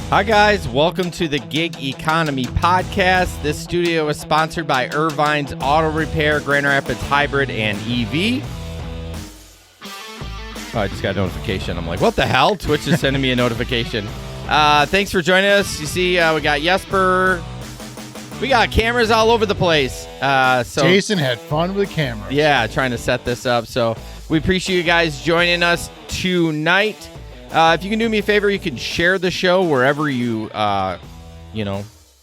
Hi, guys. Welcome to the Gig Economy Podcast. This studio is sponsored by Irvine's Auto Repair, Grand Rapids Hybrid, and EV. Oh, I just got a notification. I'm like, what the hell? Twitch is sending me a notification. Thanks for joining us. You see, we got Jesper. We got cameras all over the place. So Jason had fun with the cameras. Yeah, trying to set this up. So we appreciate you guys joining us tonight. If you can do me a favor, you can share the show wherever you,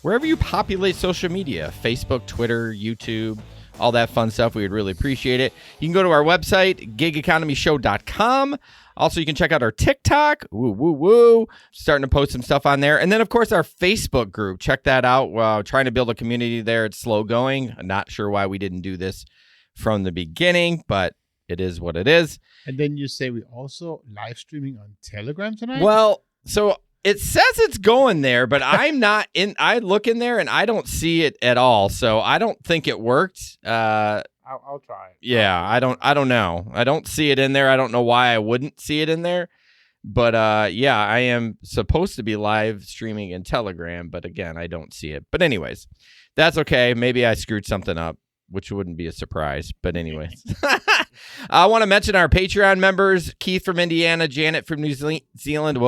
wherever you populate social media, Facebook, Twitter, YouTube, all that fun stuff. We would really appreciate it. You can go to our website, gigeconomyshow.com. Also, you can check out our TikTok. Woo, woo, woo. Starting to post some stuff on there. And then, of course, our Facebook group. Check that out. Trying to build a community there. It's slow going. I'm not sure why we didn't do this from the beginning, but it is what it is. And then you say we also live streaming on Telegram tonight? Well, so it says it's going there, but I'm not in. I look in there and I don't see it at all. So I don't think it worked. I'll try it. Yeah, I don't know. I don't see it in there. I don't know why I wouldn't see it in there. But yeah, I am supposed to be live streaming in Telegram, but again, I don't see it. But anyways, that's okay. Maybe I screwed something up, which wouldn't be a surprise. But anyways, I want to mention our Patreon members, Keith from Indiana, Janet from New Zealand,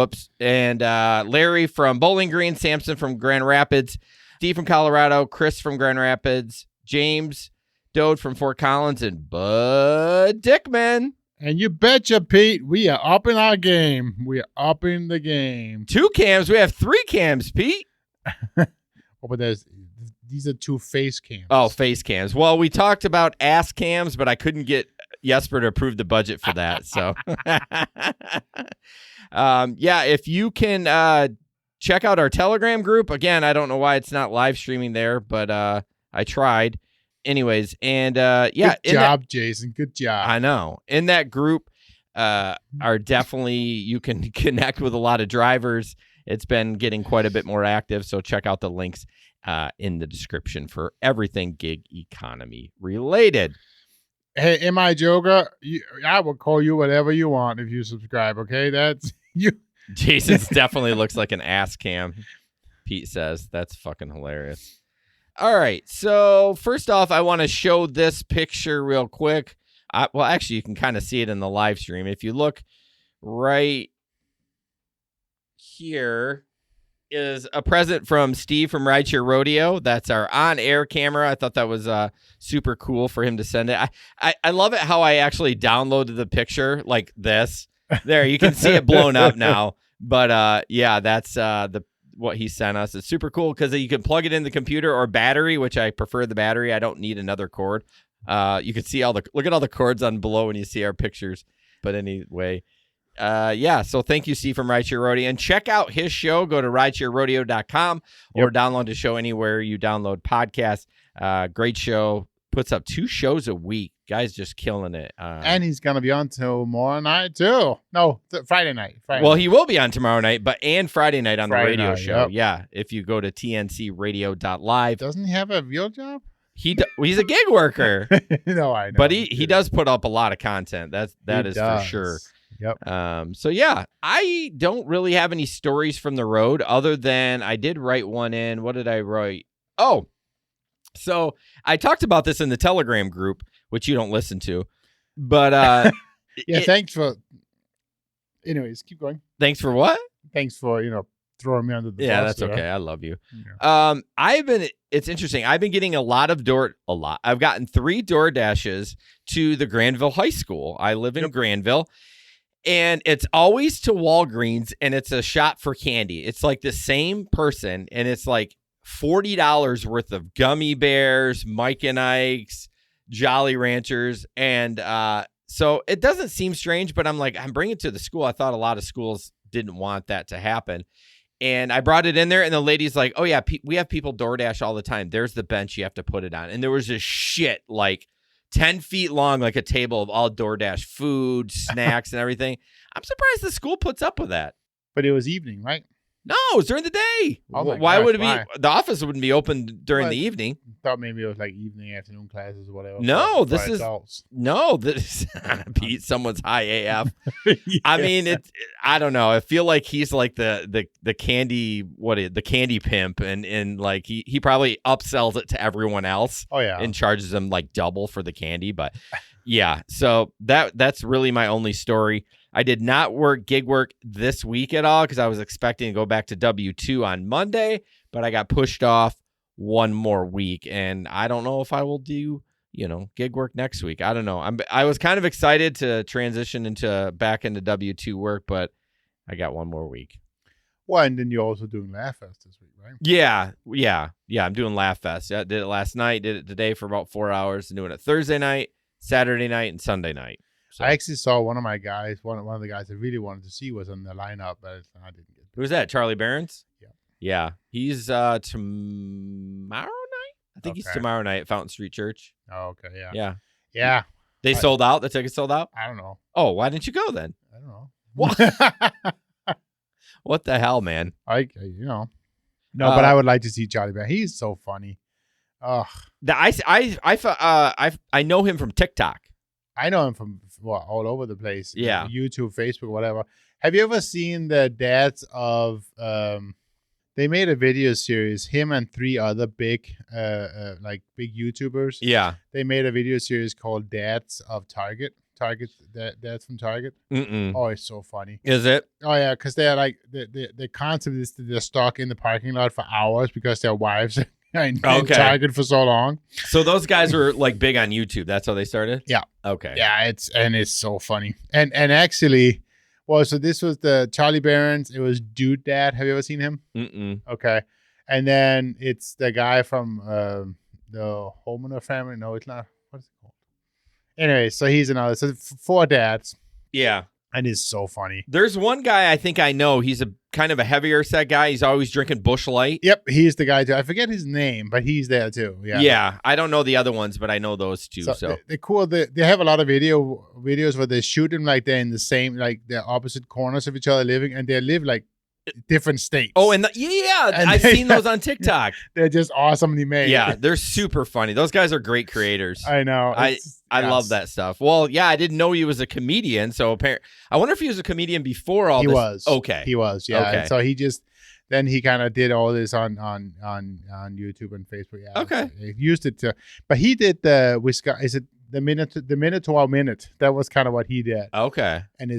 and Larry from Bowling Green, Samson from Grand Rapids, Steve from Colorado, Chris from Grand Rapids, James Dode from Fort Collins, and Bud Dickman. And you betcha, Pete, we are up in our game. We are up in the game. 2 cams. We have 3 cams, Pete. But these are 2 face cams. Oh, face cams. Well, we talked about ass cams, but I couldn't get Jesper to approve the budget for that. So, yeah, if you can check out our Telegram group. Again, I don't know why it's not live streaming there, but I tried. Anyways, and yeah. Good job, Jason. Good job. I know. In that group are definitely, you can connect with a lot of drivers. It's been getting quite a bit more active, so check out the links in the description for everything gig economy related. Hey, M.I. Joker, I will call you whatever you want if you subscribe, okay? That's you. Jason's definitely looks like an ass cam, Pete says. That's fucking hilarious. All right, so first off, I want to show this picture real quick. Well, actually, you can kind of see it in the live stream. If you look right here is a present from Steve from Rideshare Rodeo. That's our on-air camera. I thought that was super cool for him to send it. I love it how I actually downloaded the picture like this. There, you can see it blown up now. But yeah, that's what he sent us. It's super cool because you can plug it in the computer or battery, which I prefer the battery. I don't need another cord. You can see look at all the cords on below when you see our pictures. But anyway, yeah, so thank you, Steve from Rideshare Rodeo. And check out his show. Go to ridesharerodeo.com or download the show anywhere you download podcasts. Great show. Puts up 2 shows a week. Guy's just killing it. And he's going to be on tomorrow night, too. No, Friday night. Well, he will be on tomorrow night, and Friday night on the radio show. Yep. Yeah, if you go to tncradio.live. Doesn't he have a real job? He's a gig worker. No, I know. But he does put up a lot of content. That is for sure. Yep. So yeah, I don't really have any stories from the road other than I did write one in. What did I write? Oh, so I talked about this in the Telegram group, which you don't listen to, but yeah. Thanks for. Anyways, keep going. Thanks for what? Thanks for throwing me under the bus. Yeah, that's okay. I love you. Yeah. It's interesting. I've been getting a lot. I've gotten 3 Doordashes to the Granville High School. I live in Granville. And it's always to Walgreens, and it's a shop for candy. It's like the same person, and it's like $40 worth of gummy bears, Mike and Ike's, Jolly Ranchers. And so it doesn't seem strange, but I'm bringing it to the school. I thought a lot of schools didn't want that to happen. And I brought it in there, and the lady's like, oh, yeah, we have people DoorDash all the time. There's the bench you have to put it on. And there was this shit, 10 feet long, like a table of all DoorDash food, snacks, and everything. I'm surprised the school puts up with that. But it was evening, right? No, it was during the day. Oh my Why gosh, would it be? why? The office wouldn't be open during What? the evening. Thought maybe it was like evening, afternoon classes or whatever. No, for this is adults. no. This Pete. Someone's high AF. Yes. I mean, I don't know. I feel like he's like the candy. The candy pimp, and like he probably upsells it to everyone else. Oh yeah. And charges them like double for the candy. But yeah, so that's really my only story. I did not work gig work this week at all because I was expecting to go back to W-2 on Monday, but I got pushed off one more week, and I don't know if I will do gig work next week. I don't know. I was kind of excited to transition back into W-2 work, but I got one more week. Well, and then you're also doing Laugh Fest this week, right? Yeah. I'm doing Laugh Fest. I did it last night. Did it today for about 4 hours. I'm doing it Thursday night, Saturday night, and Sunday night. So. I actually saw one of my guys. One of the guys I really wanted to see was on the lineup, but I didn't get. Who's that? Charlie Barons? Yeah. Yeah. He's tomorrow night. I think he's tomorrow night at Fountain Street Church. Oh, okay. Yeah. Yeah. Yeah. They sold out. The tickets sold out. I don't know. Oh, why didn't you go then? I don't know. What? What the hell, man? No, but I would like to see Charlie Barron. He's so funny. Ugh. I know him from TikTok. I know him from all over the place. Yeah. YouTube, Facebook, whatever. Have you ever seen the dads of they made a video series, him and 3 other big big YouTubers. Yeah. They made a video series called Dads of Target. Dads from Target. Mm-mm. Oh, it's so funny. Is it? Oh yeah, because they're like the concept is that they're stuck in the parking lot for hours because their wives are in Target for so long. So those guys were like big on YouTube. That's how they started? Yeah. Okay. Yeah, it's so funny. And actually, so this was the Charlie Barron's. It was Dude Dad. Have you ever seen him? Mm-mm. Okay. And then it's the guy from the Homeowner family. No, it's not. What is it called? Anyway, so he's another. So 4 dads. Yeah. And it's so funny. There's one guy I think I know. He's a kind of a heavier set guy. He's always drinking Busch Light. Yep, he's the guy too. I forget his name, but he's there too. Yeah. Yeah. I don't know the other ones, but I know those two. So they're cool. They have a lot of videos where they shoot them like they're in the same, like they're opposite corners of each other living, and they live like different states. Oh, and I've seen those on TikTok. They're just awesomely made. Yeah, they're super funny. Those guys are great creators. I know. I love that stuff. Well, yeah, I didn't know he was a comedian. So I wonder if he was a comedian before all this. He was. Okay. He was. Yeah. Okay. And so then he kind of did all this on YouTube and Facebook. Yeah. Okay. He used it to, but he did the the Minotaur Minute. That was kind of what he did. Okay. And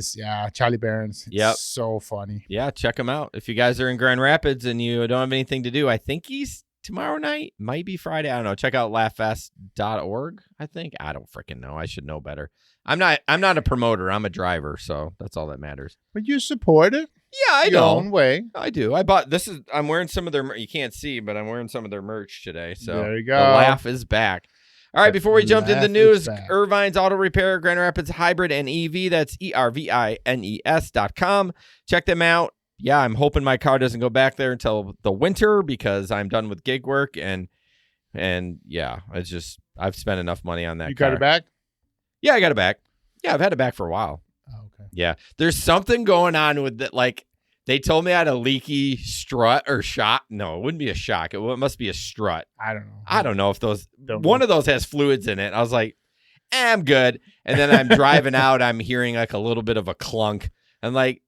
Charlie Barron's. Yep. So funny. Yeah, check him out. If you guys are in Grand Rapids and you don't have anything to do, I think he's tomorrow night, might be Friday. I don't know. Check out laughfest.org. I think. I don't freaking know. I should know better. I'm not a promoter. I'm a driver, so that's all that matters. But you support it. Yeah, I know. Your own way. I do. I'm wearing some of their, you can't see, but I'm wearing some of their merch today. So there you go. The laugh is back. All right, before we jump into the news, Irvine's Auto Repair, Grand Rapids Hybrid and EV. That's ERVINES.com. Check them out. Yeah, I'm hoping my car doesn't go back there until the winter because I'm done with gig work. And yeah, it's just, I've spent enough money on that car. You got it back? Yeah, I got it back. Yeah, I've had it back for a while. Oh, okay. Yeah. There's something going on with it. Like, they told me I had a leaky strut or shock. No, it wouldn't be a shock. It must be a strut. I don't know. I don't know if one of those has fluids in it. I was like, I'm good. And then I'm driving out. I'm hearing like a little bit of a clunk. I'm like,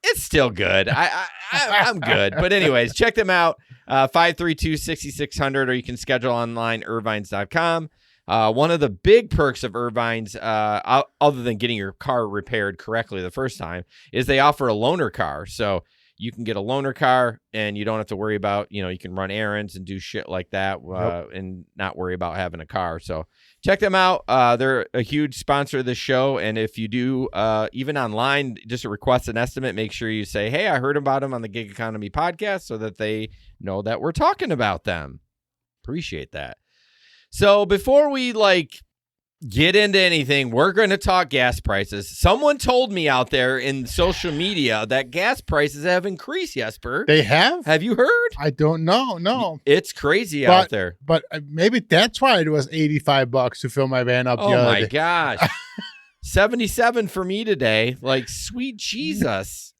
it's still good. I'm good. But anyways, check them out. 532-6600, or you can schedule online, irvines.com. One of the big perks of Irvine's, other than getting your car repaired correctly the first time, is they offer a loaner car. So you can get a loaner car and you don't have to worry about, you can run errands and do shit like that and not worry about having a car. So check them out. They're a huge sponsor of the show. And if you do, even online, just request an estimate, make sure you say, hey, I heard about them on the Gig Economy podcast so that they know that we're talking about them. Appreciate that. So before we get into anything, we're going to talk gas prices. Someone told me out there in social media that gas prices have increased, Jesper. They have? Have you heard? I don't know. No. It's crazy out there. But maybe that's why it was $85 to fill my van up the other day. Oh my gosh. 77 for me today. Like, sweet Jesus.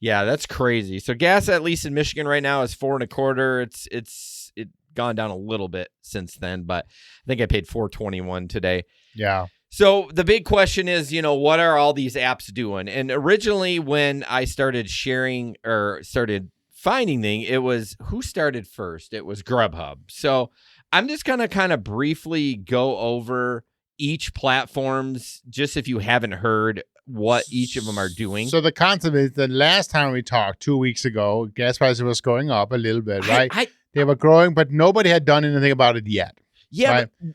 Yeah, that's crazy. So gas, at least in Michigan right now, is $4.25. It's gone down a little bit since then, but I think I paid $4.21 today. Yeah. So the big question is, what are all these apps doing? And originally when I started sharing or started finding things, it was who started first? It was Grubhub. So I'm just going to kind of briefly go over each platforms, just if you haven't heard what each of them are doing. So the concept is the last time we talked 2 weeks ago, gas prices was going up a little bit, right? They were growing, but nobody had done anything about it yet. Yeah, right? but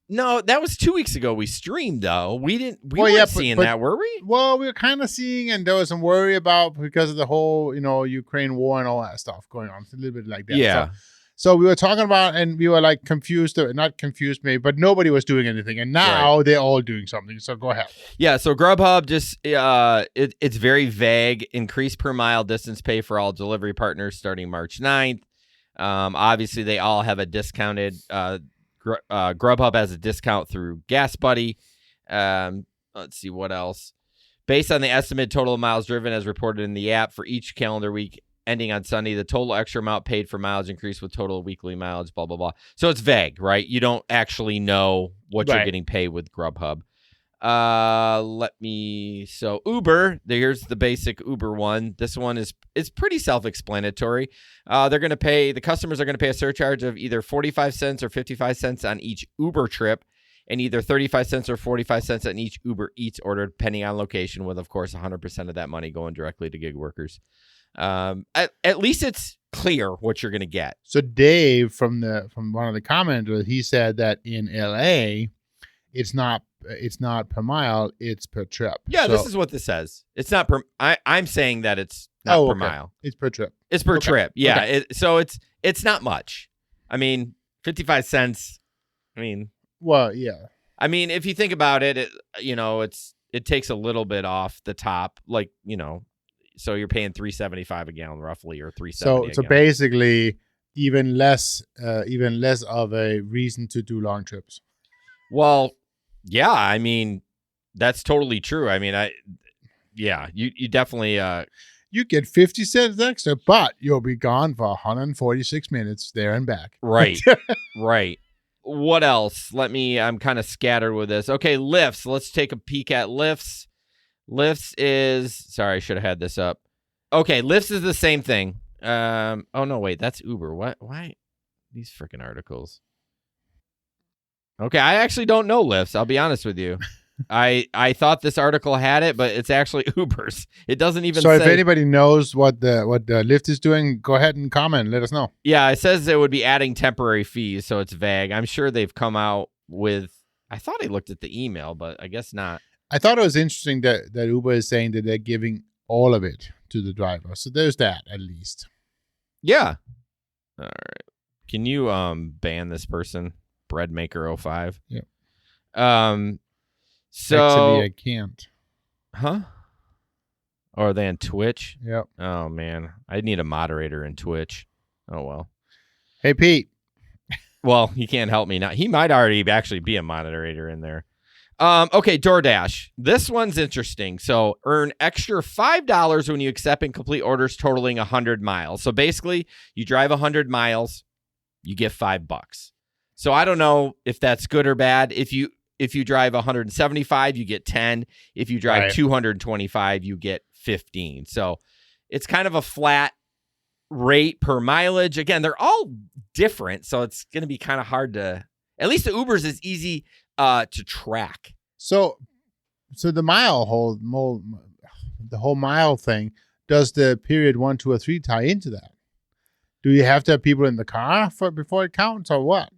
no, that was 2 weeks ago we streamed, though. We weren't seeing that, were we? Well, we were kind of seeing, and there was some worry about because of the whole, Ukraine war and all that stuff going on. It's a little bit like that. Yeah. So we were talking about, and we were like confused, not confused maybe, but nobody was doing anything. And now they're all doing something. So go ahead. Yeah. So Grubhub just, it's very vague. Increase per mile distance pay for all delivery partners starting March 9th. Obviously they all have a discounted, Grubhub has a discount through Gas Buddy. Let's see what else. Based on the estimated total of miles driven as reported in the app for each calendar week ending on Sunday, the total extra amount paid for miles increased with total weekly mileage, blah, blah, blah. So it's vague, right? You don't actually know what you're getting paid with Grubhub. So Uber, here's the basic Uber one. This one is pretty self-explanatory. The customers are going to pay a surcharge of either 45 cents or 55 cents on each Uber trip, and either 35 cents or 45 cents on each Uber Eats order, depending on location, with, of course, 100% of that money going directly to gig workers. At least it's clear what you're going to get. So Dave from one of the commenters, he said that in LA, it's not per mile, it's per trip. Yeah, this is what this says. It's not per. I'm saying that it's not per mile. It's per trip. It's per trip. Yeah. Okay. So it's not much. I mean, 55 cents. I mean, well, yeah. I mean, if you think about it, it takes a little bit off the top, like, so you're paying $3.75 a gallon roughly, or $3.70. So basically, even less of a reason to do long trips. Well, yeah, I mean, that's totally true. I mean, you definitely you get 50 cents extra, but you'll be gone for 146 minutes there and back. Right. Right. What else? I'm kind of scattered with this. Okay, Lyfts. Let's take a peek at Lyfts. Lyfts is, sorry, I should have had this up. Okay, Lyfts is the same thing. Oh no, wait, that's Uber. What? Why? These freaking articles. Okay, I actually don't know Lyfts. I'll be honest with you. I thought this article had it, but it's actually Uber's. It doesn't even say. So if anybody knows what the Lyft is doing, go ahead and comment. Let us know. Yeah, it says it would be adding temporary fees, so it's vague. I'm sure they've come out with. I thought I looked at the email, but I guess not. I thought it was interesting that Uber is saying that they're giving all of it to the driver. So there's that, at least. Yeah. All right. Can you ban this person? Breadmaker05. Yep. So actually, I can't. Huh? Or are they on Twitch? Yep. Oh man, I need a moderator in Twitch. Oh well. Hey Pete. Well, he can't help me now. He might already actually be a moderator in there. Okay, Doordash. This one's interesting. So earn extra $5 when you accept and complete orders totaling 100 miles. So basically, you drive 100 miles, you get $5. So I don't know if that's good or bad. If you drive 175, you get 10. If you drive 225, you get 15. So it's kind of a flat rate per mileage. Again, they're all different, so it's going to be kind of hard to. At least the Uber's is easy to track. So the whole mile thing, does the period 1, 2, or 3 tie into that? Do you have to have people in the car before it counts, or what?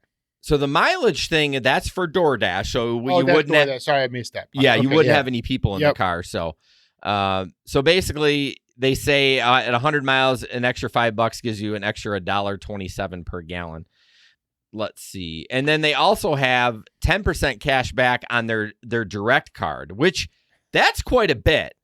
So the mileage thing, that's for Doordash. So you wouldn't have, sorry, I missed that. Yeah, you wouldn't have any people in the car. So basically they say at 100 miles, an extra $5 gives you an extra $1.27 per gallon. Let's see. And then they also have 10% cash back on their direct card, which that's quite a bit.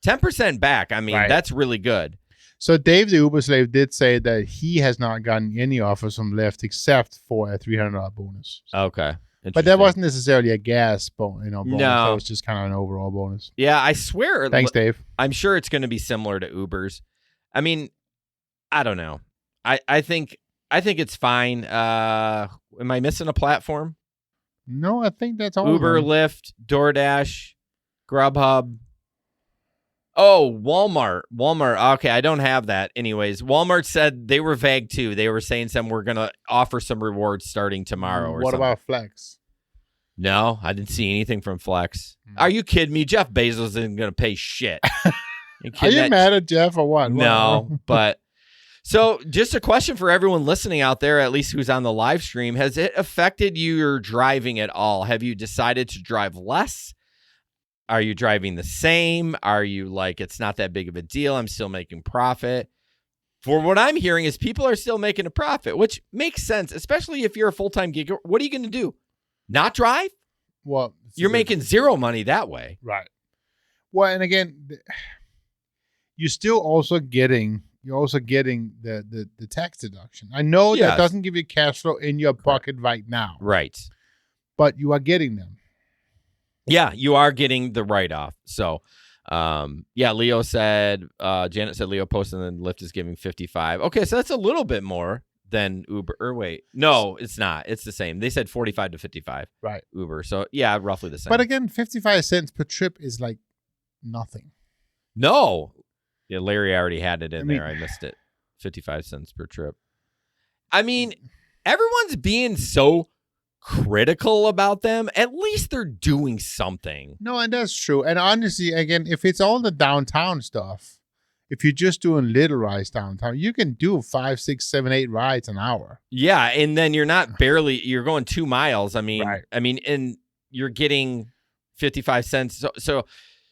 10% back. I mean, that's really good. So Dave, the Uber slave, did say that he has not gotten any offers from Lyft except for a $300 bonus. Okay. But that wasn't necessarily a gas bonus. No. That was just kind of an overall bonus. Yeah, I swear. Thanks, Dave. I'm sure it's going to be similar to Uber's. I mean, I don't know. I think it's fine. Am I missing a platform? No, I think that's all. Uber, Lyft, DoorDash, Grubhub. Oh, Walmart. Okay, I don't have that. Anyways, Walmart said they were vague too. They were saying we're going to offer some rewards starting tomorrow or something. What about Flex? No, I didn't see anything from Flex. Are you kidding me? Jeff Bezos isn't going to pay shit. Are you mad at Jeff or what? No, but so just a question for everyone listening out there, at least who's on the live stream. Has it affected your driving at all? Have you decided to drive less? Are you driving the same? Are you like, it's not that big of a deal, I'm still making profit? For what I'm hearing is people are still making a profit, which makes sense, especially if you're a full-time gig. What are you going to do? Not drive? Well, you're making zero money that way. Right. Well, and again, you're also getting the tax deduction. I know that doesn't give you cash flow in your pocket right now. Right. But you are getting them. Yeah, you are getting the write-off. So, Leo said, Janet said Leo posted and then Lyft is giving 55. Okay, so that's a little bit more than Uber. Or wait, no, it's not. It's the same. They said 45 to 55. Right. Uber. So, yeah, roughly the same. But again, 55 cents per trip is like nothing. No. Yeah, Larry already had it in there. I missed it. 55 cents per trip. I mean, everyone's being so critical about them. At least they're doing something. No, and that's true. And honestly, again, if it's all the downtown stuff, if you're just doing little rides downtown, you can do 5, 6, 7, 8 rides an hour. Yeah, and then you're going 2 miles. I mean, right. And you're getting 55 cents. So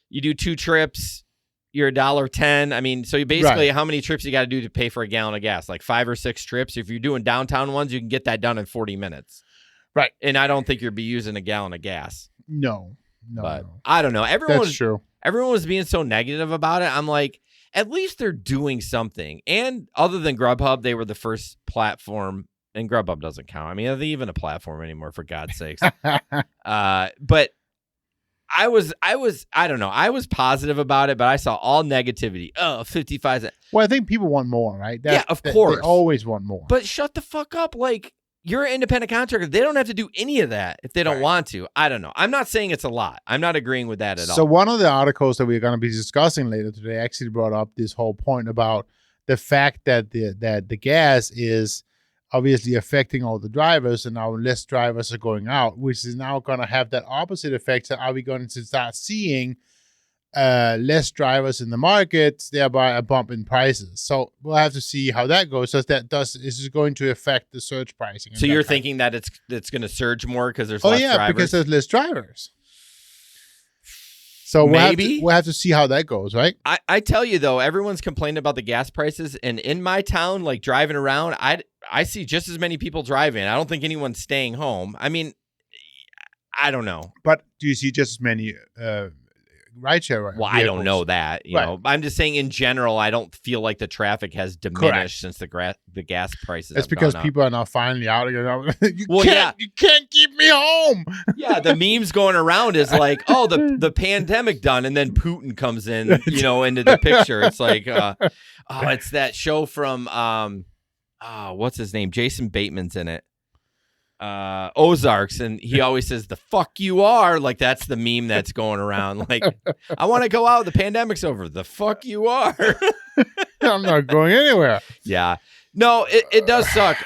you do 2 trips, you're $1.10. I mean, so you basically, how many trips you got to do to pay for a gallon of gas? Like 5 or 6 trips. If you're doing downtown ones, you can get that done in 40 minutes. Right. And I don't think you'll be using a gallon of gas. No. But I don't know. That's true. Everyone was being so negative about it. I'm like, at least they're doing something. And other than Grubhub, they were the first platform, and Grubhub doesn't count. I mean, are they even a platform anymore, for God's sakes? But I don't know. I was positive about it, but I saw all negativity. Oh, 55 cents. Well, I think people want more, right? Of course. They always want more. But shut the fuck up. Like, you're an independent contractor. They don't have to do any of that if they don't want to. I don't know. I'm not saying it's a lot. I'm not agreeing with that at all. So one of the articles that we're going to be discussing later today actually brought up this whole point about the fact that the gas is obviously affecting all the drivers, and now less drivers are going out, which is now going to have that opposite effect. So are we going to start seeing less drivers in the market, thereby a bump in prices? So we'll have to see how that goes. So is this going to affect the surge pricing? So you're thinking that it's going to surge more because there's less drivers? Because there's less drivers. So we'll have to see how that goes, right? I tell you though, everyone's complaining about the gas prices, and in my town, like driving around, I see just as many people driving. I don't think anyone's staying home. I mean, I don't know. But do you see just as many rideshare? Well, I don't know that. You know, I'm just saying in general, I don't feel like the traffic has diminished since the gas prices. That's because people are now finally out again. You can't keep me home. Yeah, the memes going around is like, oh, the pandemic done, and then Putin comes in, into the picture. It's like, it's that show from what's his name? Jason Bateman's in it. Ozarks, and he always says the fuck you are, like that's the meme that's going around. Like, I want to go out, the pandemic's over, the fuck you are. I'm not going anywhere. Yeah, no, it does suck.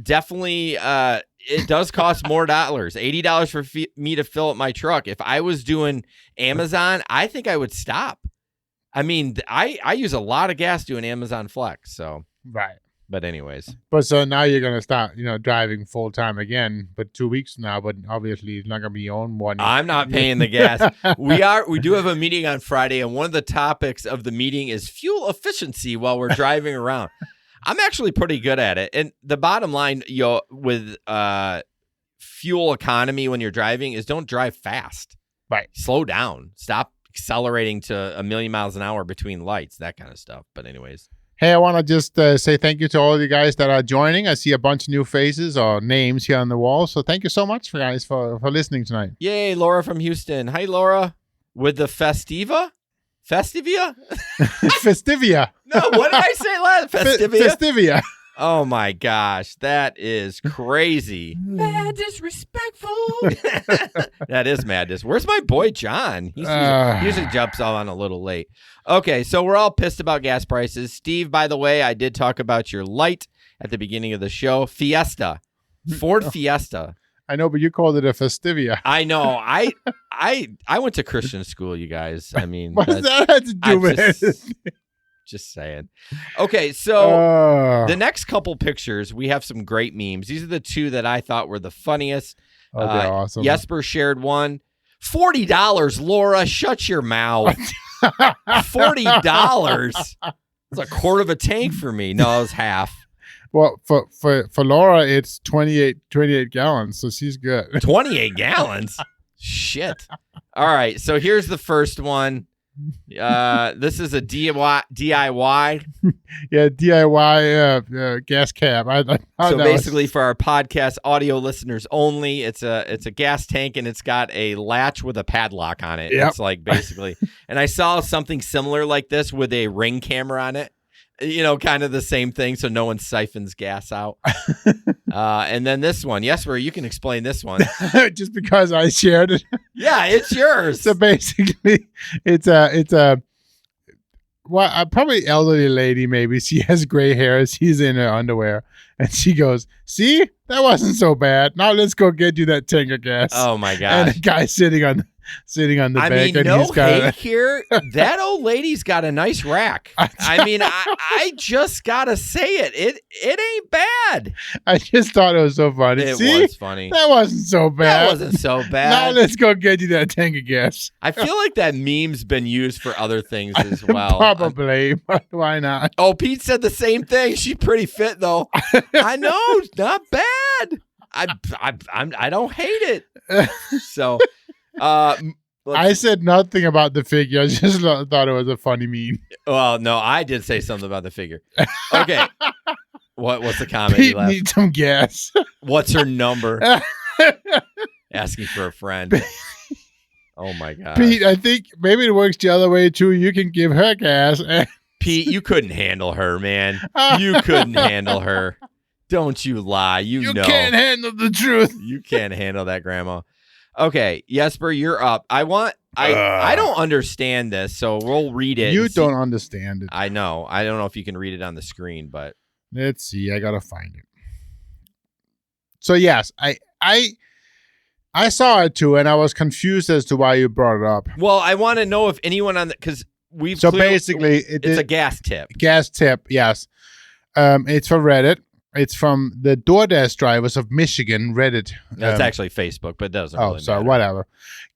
Definitely it does cost more dollars, $80 for me to fill up my truck. If I was doing Amazon, I think I would stop. I mean, I use a lot of gas doing Amazon Flex, so right. But anyways. But so now you're going to start, driving full time again, but 2 weeks from now, but obviously it's not going to be your own one. I'm not paying the gas. We do have a meeting on Friday, and one of the topics of the meeting is fuel efficiency while we're driving around. I'm actually pretty good at it. And the bottom line, with fuel economy when you're driving is don't drive fast. Right. Slow down. Stop accelerating to 1,000,000 miles an hour between lights, that kind of stuff. But anyways. Hey, I want to just say thank you to all you guys that are joining. I see a bunch of new faces or names here on the wall. So thank you so much, guys, for listening tonight. Yay, Laura from Houston. Hi, Laura. With the Festiva? Festivia? Festivia. No, what did I say last? Festivia? Festivia. Oh, my gosh. That is crazy. Mad disrespectful. That is madness. Where's my boy, John? He usually jumps on a little late. Okay, so we're all pissed about gas prices. Steve, by the way, I did talk about your light at the beginning of the show. Fiesta. Ford Fiesta. I know, but you called it a Festivia. I know. I went to Christian school, you guys. I mean, what does that have to do with it? Just saying. Okay, so the next couple pictures, we have some great memes. These are the two that I thought were the funniest. Oh, they're awesome. Jesper shared one. $40, Laura. Shut your mouth. $40. It's a quart of a tank for me. No, it was half. Well, for Laura, it's 28 gallons, so she's good. 28 gallons? Shit. All right, so here's the first one. This is a DIY. Yeah, DIY gas cab. So basically, for our podcast audio listeners only, it's a gas tank and it's got a latch with a padlock on it. Yep. It's like basically, and I saw something similar like this with a Ring camera on it. You know, kind of the same thing, so no one siphons gas out. And then this one, Jesper, you can explain this one. Just because I shared it. Yeah, it's yours. So basically, it's a probably elderly lady. Maybe she has gray hair. She's in her underwear, and she goes, "See, that wasn't so bad. Now let's go get you that tank of gas." Oh my gosh! And the guy sitting on the I bank. mean, and no he's got hate here. That old lady's got a nice rack. I mean, I just gotta say it ain't bad. I just thought it was so funny. It See? was funny. That wasn't so bad. That wasn't so bad. Now let's go get you that tank of gas. I feel like that meme's been used for other things as well. Probably, but why not? Oh, Pete said the same thing. She's pretty fit though. I know, not bad. I don't hate it. So. I said nothing about the figure. I just thought it was a funny meme. Well, no, I did say something about the figure. Okay. What's the comment? Pete needs some gas. What's her number? Asking for a friend. Oh my God. Pete, I think maybe it works the other way too. You can give her gas. Pete, you couldn't handle her, man. You couldn't handle her. Don't you lie. You know. Can't handle the truth. You can't handle that, Grandma. Okay, Jesper, you're up. I don't understand this, so we'll read it. You don't understand it. I know. I don't know if you can read it on the screen, but let's see. I gotta find it. So yes, I saw it too, and I was confused as to why you brought it up. Well, I want to know if anyone on because we've basically it's a gas tip. Gas tip, yes. It's for Reddit. It's from the Doordash drivers of Michigan, Reddit. That's actually Facebook, but it doesn't really matter. Whatever.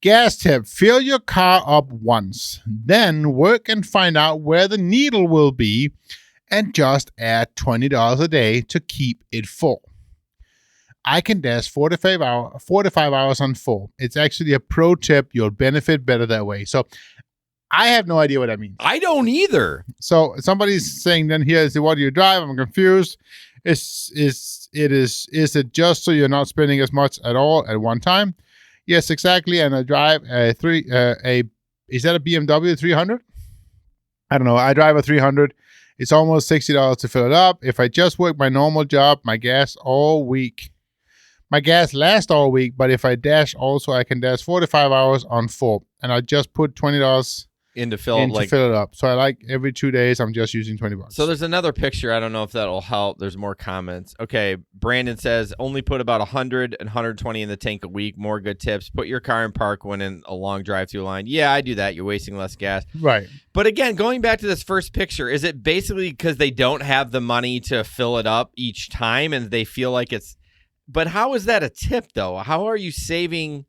Gas tip. Fill your car up once. Then work and find out where the needle will be and just add $20 a day to keep it full. I can dash 45 hours on full. It's actually a pro tip. You'll benefit better that way. So I have no idea what that means. I don't either. So somebody's saying then here is what do you drive? I'm confused. Is it just so you're not spending as much at all at one time? Yes, exactly. And I drive is that a BMW 300? I don't know. I drive a 300. It's almost $60 to fill it up. If I just work my normal job, my gas all week. My gas lasts all week, but if I dash also, I can dash 45 hours on full. And I just put $20 in to fill it up. So I like every 2 days, I'm just using $20. So there's another picture. I don't know if that'll help. There's more comments. Okay. Brandon says only put about 100 and 120 in the tank a week. More good tips. Put your car in park when in a long drive-through line. Yeah, I do that. You're wasting less gas. Right. But again, going back to this first picture, is it basically because they don't have the money to fill it up each time and they feel like it's, but how is that a tip though? How are you saving?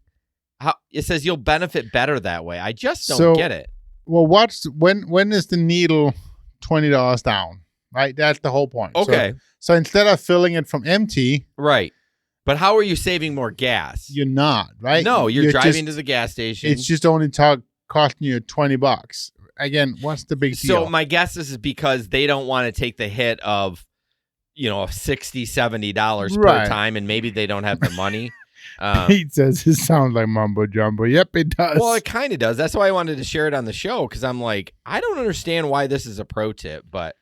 How it says you'll benefit better that way. I just don't get it. Well, when is the needle $20 down? Right, that's the whole point. Okay, so instead of filling it from empty, right? But how are you saving more gas? You're not, right? No, you're driving to the gas station. It's just only costing you $20. again, what's the big deal? So my guess is because they don't want to take the hit of, $60, $70 per time, and maybe they don't have the money. Pete says it sounds like mumbo jumbo. Yep, it does. Well, it kind of does. That's why I wanted to share it on the show, because I'm like, I don't understand why this is a pro tip, but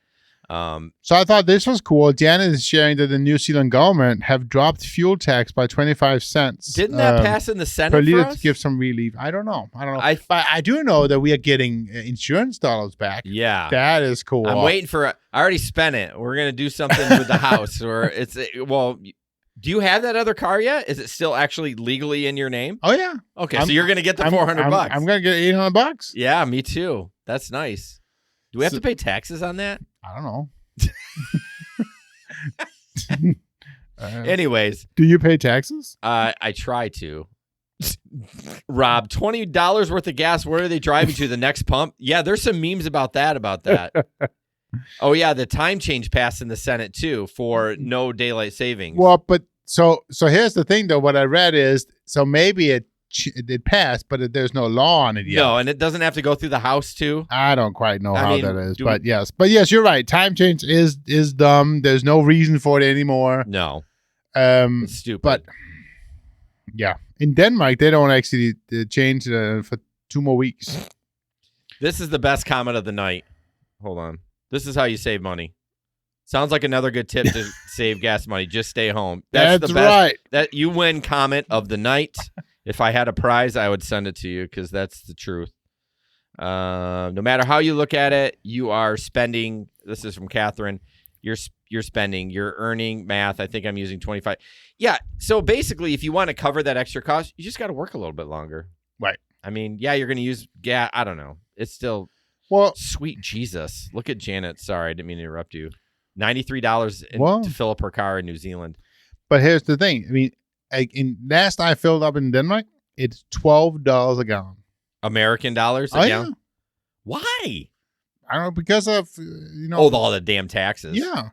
so I thought this was cool. Janet is sharing that the New Zealand government have dropped fuel tax by 25 cents. Didn't that pass in the Senate per liter for us? to give some relief? I don't know. But I do know that we are getting insurance dollars back. Yeah. That is cool. I'm waiting for I already spent it. We're going to do something with the house. Or do you have that other car yet? Is it still actually legally in your name? Oh, yeah. Okay, so you're going to get the $400. I'm going to get $800. Yeah, me too. That's nice. Do we have to pay taxes on that? I don't know. Anyways. Do you pay taxes? I try to. Rob, $20 worth of gas. Where are they driving to? The next pump? Yeah, there's some memes about that. Oh, yeah, the time change passed in the Senate, too, for no daylight savings. Well, but so here's the thing, though. What I read is, so maybe it passed, but there's no law on it yet. No, and it doesn't have to go through the House, too? I don't quite know how that is, but yes, you're right. Time change is dumb. There's no reason for it anymore. No. It's stupid. But, yeah. In Denmark, they don't actually change for 2 more weeks. This is the best comment of the night. Hold on. This is how you save money. Sounds like another good tip to save gas money. Just stay home. That's the best. Right. That you win comment of the night. If I had a prize, I would send it to you because that's the truth. No matter how you look at it, you are spending. This is from Catherine. You're spending. You're earning math. I think I'm using 25. Yeah. So basically, if you want to cover that extra cost, you just got to work a little bit longer. Right. I mean, yeah, you're going to use gas. I don't know. It's still. Well, sweet Jesus. Look at Janet. Sorry, I didn't mean to interrupt you. $93 to fill up her car in New Zealand. But here's the thing. I mean, last I filled up in Denmark, it's $12 a gallon. American dollars a gallon? Yeah. Why? I don't know, because of, all the damn taxes. Yeah.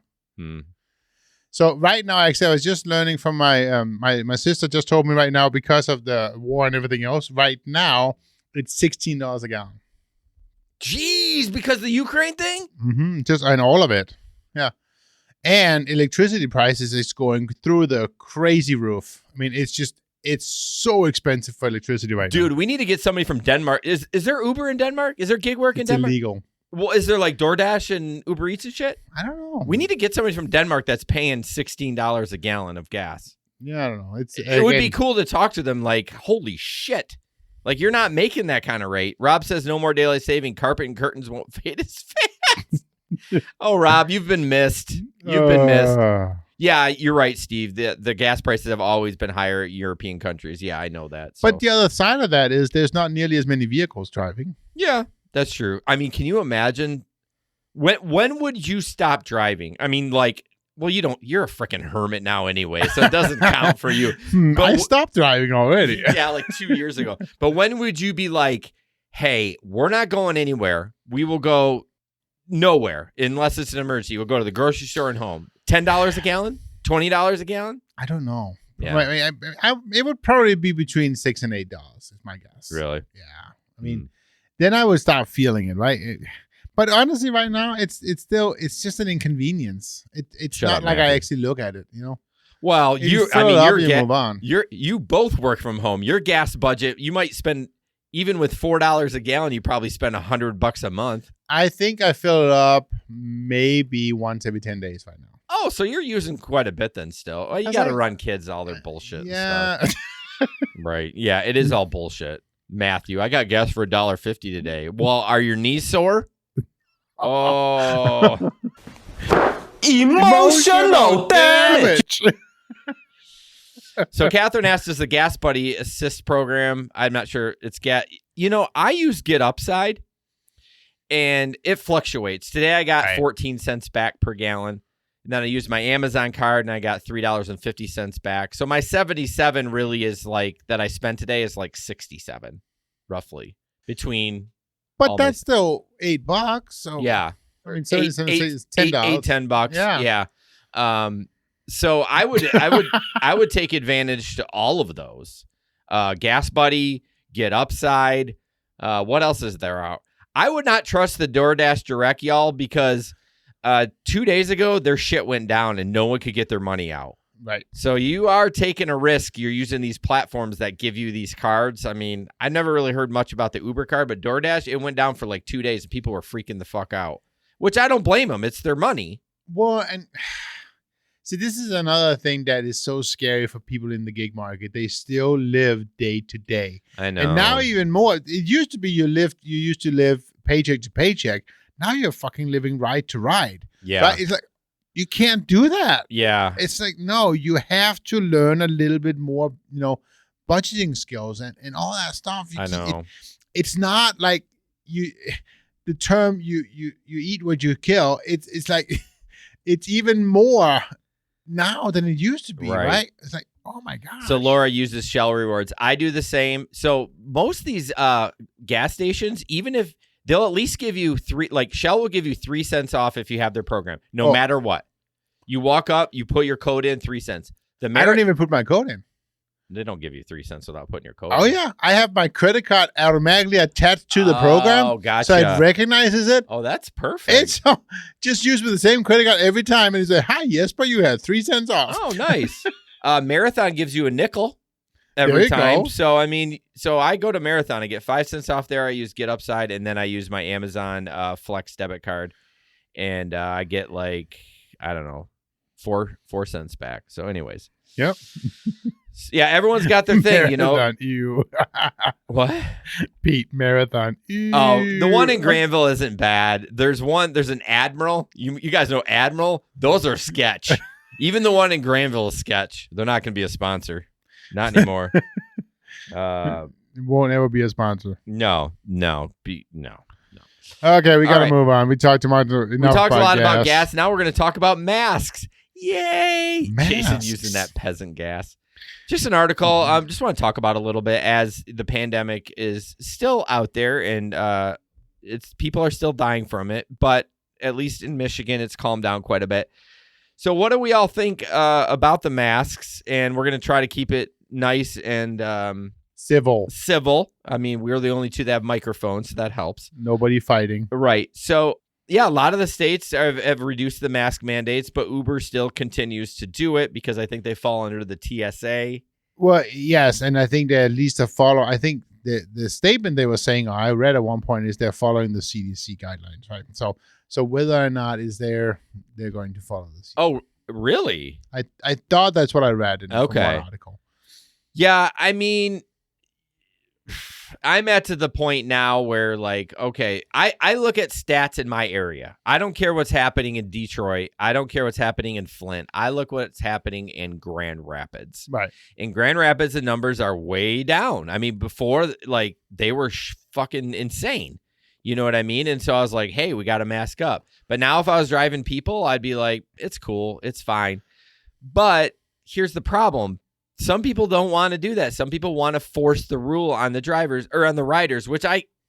So right now, actually, I was just learning from my my sister just told me right now, because of the war and everything else, right now, it's $16 a gallon. Jeez, because of the Ukraine thing? Mm-hmm. And all of it. Yeah. And electricity prices is going through the crazy roof. I mean, it's so expensive for electricity right now. Dude, we need to get somebody from Denmark. Is there Uber in Denmark? Is there gig work in Denmark? It's illegal. Well, is there like DoorDash and Uber Eats and shit? I don't know. We need to get somebody from Denmark that's paying $16 a gallon of gas. Yeah, I don't know. It would be cool to talk to them like, holy shit. Like, you're not making that kind of rate. Rob says no more daylight saving. Carpet and curtains won't fade as fast. Oh, Rob, you've been missed. You've been missed. Yeah, you're right, Steve. The gas prices have always been higher in European countries. Yeah, I know that. So. But the other side of that is there's not nearly as many vehicles driving. Yeah, that's true. I mean, can you imagine? When would you stop driving? I mean, like, well, you don't. You're a freaking hermit now anyway, so it doesn't count for you. But I stopped driving already. Yeah, like 2 years ago. But when would you be like, hey, we're not going anywhere. We will go nowhere unless it's an emergency. We'll go to the grocery store and home. $10 a gallon? $20 a gallon? I don't know. Yeah. It would probably be between $6 and $8 is my guess. Really? Yeah. I mean, then I would start feeling it, right? But honestly, right now, it's just an inconvenience. It's not like I actually look at it, Well, you move on. You both work from home. Your gas budget, you might spend, even with $4 a gallon, you probably spend $100 a month. I think I fill it up maybe once every 10 days right now. Oh, so you're using quite a bit then still. Oh, you got to run kids all their bullshit yeah. and stuff. Right. Yeah, it is all bullshit. Matthew, I got gas for $1.50 today. Well, are your knees sore? Oh. Emotional damage. So Catherine asked, does the Gas Buddy assist program? I'm not sure. It's I use Get Upside, and it fluctuates. Today I got 14 cents back per gallon. And then I used my Amazon card, and I got $3.50 back. So my 77 really is like, that I spent today is like 67, roughly, between. But that's still $8. So yeah. I mean, 77 is $10. $10. Yeah. So I would take advantage to all of those. Gas Buddy, Get Upside. What else is there out? I would not trust the DoorDash Direct, y'all, because 2 days ago, their shit went down and no one could get their money out. Right. So you are taking a risk. You're using these platforms that give you these cards. I mean, I never really heard much about the Uber card, but DoorDash, it went down for like 2 days and people were freaking the fuck out, which I don't blame them. It's their money. Well, and see, this is another thing that is so scary for people in the gig market. They still live day to day. I know. And now even more. It used to be you used to live paycheck to paycheck. Now you're fucking living ride to ride. Yeah. Right? It's like, you can't do that. Yeah. It's like, no, you have to learn a little bit more, budgeting skills and all that stuff. I know. It's not like the term you eat what you kill. It's like, it's even more now than it used to be, right? It's like, oh my God. So Laura uses Shell rewards. I do the same. So most of these gas stations, even if they'll at least give you Shell will give you 3 cents off if you have their program, no matter what. You walk up, you put your code in, 3 cents. I don't even put my code in. They don't give you 3 cents without putting your code in. Oh, in. yeah. I have my credit card automatically attached to the program. Oh, gotcha. So it recognizes it. Oh, that's perfect. It's just use with the same credit card every time. And it's like, hi, yes, but you had 3 cents off. Oh, nice. Marathon gives you a nickel every time. Go. So, I go to Marathon. I get 5 cents off there. I use Get Upside, and then I use my Amazon Flex debit card. And I get I don't know, 4 cents back. So anyways. Yep. Yeah, everyone's got their thing, Marathon, ew. What? Pete, Marathon. Ew. Oh, the one in Granville isn't bad. There's an Admiral. You guys know Admiral? Those are sketch. Even the one in Granville is sketch. They're not going to be a sponsor. Not anymore. It won't ever be a sponsor. No. Okay, we got to move on. We talked about enough. We talked a lot about gas. Now we're going to talk about masks. Yay! Masks. Jason using that peasant gas. Just an article. Just want to talk about a little bit as the pandemic is still out there and people are still dying from it. But at least in Michigan, it's calmed down quite a bit. So what do we all think about the masks? And we're going to try to keep it nice and civil. I mean, we're the only two that have microphones, so that helps. Nobody fighting. Right. So, yeah, a lot of the states have reduced the mask mandates, but Uber still continues to do it because I think they fall under the TSA. Well, yes, and I think they at least follow. I think the statement they were saying, I read at one point, is they're following the CDC guidelines, right? So whether or not they're going to follow this. Oh, really? I thought that's what I read in one article. Yeah, I mean, I'm at to the point now where okay, I look at stats in my area. I don't care what's happening in Detroit. I don't care what's happening in Flint. I look what's happening in Grand Rapids. Right. In Grand Rapids, the numbers are way down. I mean, before, they were fucking insane. You know what I mean? And so I was like, hey, we got to mask up. But now if I was driving people, I'd be like, it's cool. It's fine. But here's the problem. Some people don't want to do that. Some people want to force the rule on the drivers or on the riders, which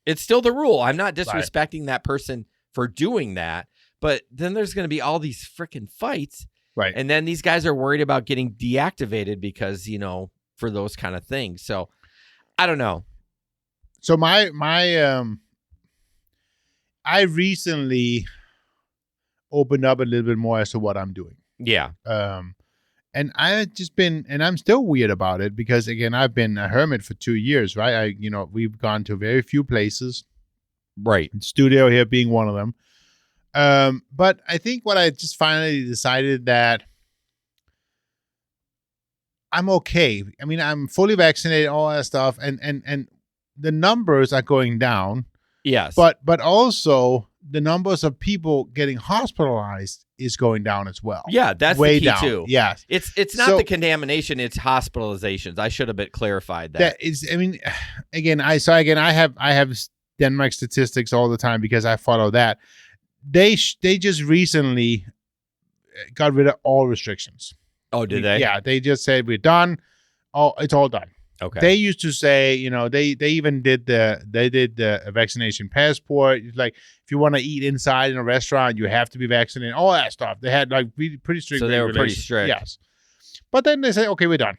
it's still the rule. I'm not disrespecting that person for doing that. But then there's going to be all these freaking fights. Right. And then these guys are worried about getting deactivated because, for those kind of things. So I don't know. So I recently opened up a little bit more as to what I'm doing. Yeah. And I've just been, and I'm still weird about it because, again, I've been a hermit for 2 years, right? We've gone to very few places. Right. Studio here being one of them. But I think what I just finally decided that I'm okay. I mean, I'm fully vaccinated, all that stuff. And the numbers are going down. Yes. But also the numbers of people getting hospitalized is going down as well. Yeah, that's way the key down. too. Yes. It's not the contamination, it's hospitalizations. I should have been clarified that. That is, I mean, again, I have Denmark statistics all the time because I follow that. They just recently got rid of all restrictions. Oh, did they? Yeah, they just said we're done. Oh, it's all done. Okay. They used to say, they even did the vaccination passport. It's like, if you want to eat inside in a restaurant, you have to be vaccinated. All that stuff. They had pretty strict. So they were pretty regulations. strict. Yes. But then they say, okay, we're done.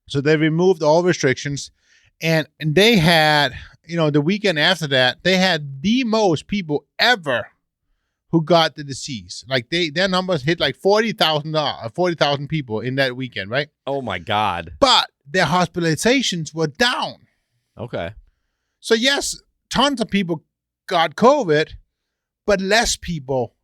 So they removed all restrictions, and they had the weekend after that, they had the most people ever who got the disease. Like their numbers hit like 40,000 people in that weekend, right? Oh my God. But their hospitalizations were down. Okay. So yes, tons of people got COVID, but less people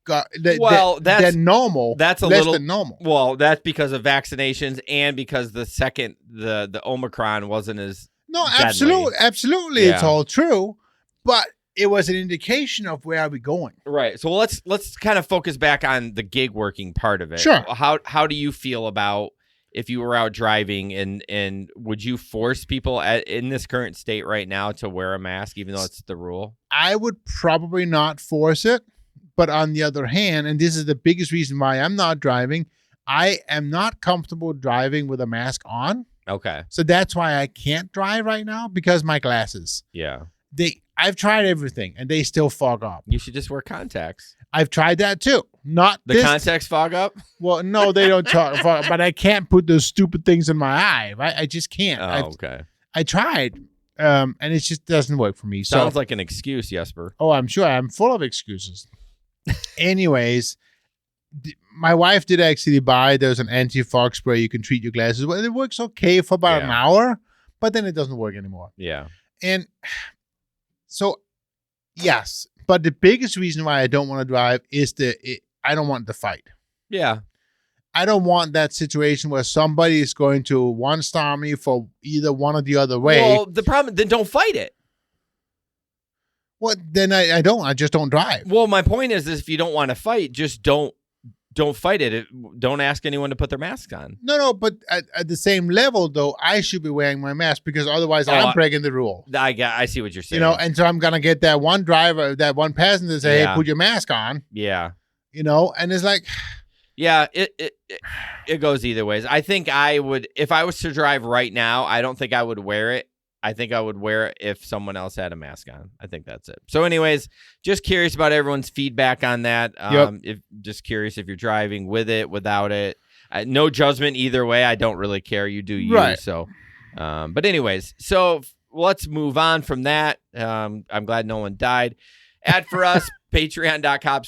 got that's normal. That's less than normal. Well, that's because of vaccinations and because the Omicron wasn't as deadly. Absolutely, Yeah. It's all true, but it was an indication of where are we going. Right. So let's kind of focus back on the gig working part of it. Sure. How do you feel about if you were out driving and would you force people in this current state right now to wear a mask, even though it's the rule? I would probably not force it, but on the other hand, and this is the biggest reason why I'm not driving, I am not comfortable driving with a mask on. Okay. So that's why I can't drive right now, because my glasses. Yeah. I've tried everything and they still fog up. You should just wear contacts. I've tried that too. Not the contacts fog up? Well, no, they don't fog up, but I can't put those stupid things in my eye. Right? I just can't. Okay. I tried, and it just doesn't work for me. Sounds like an excuse, Jesper. Oh, I'm sure. I'm full of excuses. Anyways, my wife did actually buy, there's an anti-fog spray you can treat your glasses. Well, it works okay for about an hour, but then it doesn't work anymore. Yeah. And so, yes, but the biggest reason why I don't want to drive is I don't want the fight. Yeah. I don't want that situation where somebody is going to one-star me for either one or the other way. Well, the problem, then don't fight it. Well, then I don't. I just don't drive. Well, my point is if you don't want to fight, just don't fight it. Don't ask anyone to put their masks on. No, but at the same level, though, I should be wearing my mask because otherwise I'm breaking the rule. I see what you're saying. And so I'm going to get that one driver, that one passenger to say, hey, put your mask on. Yeah. And it's like... Yeah, it goes either ways. I think I would, if I was to drive right now, I don't think I would wear it. I think I would wear it if someone else had a mask on. I think that's it. So anyways, just curious about everyone's feedback on that. Just curious if you're driving with it, without it. No judgment either way. I don't really care. You do you. Right. So, but anyways, so let's move on from that. I'm glad no one died. Ad for us, patreon.com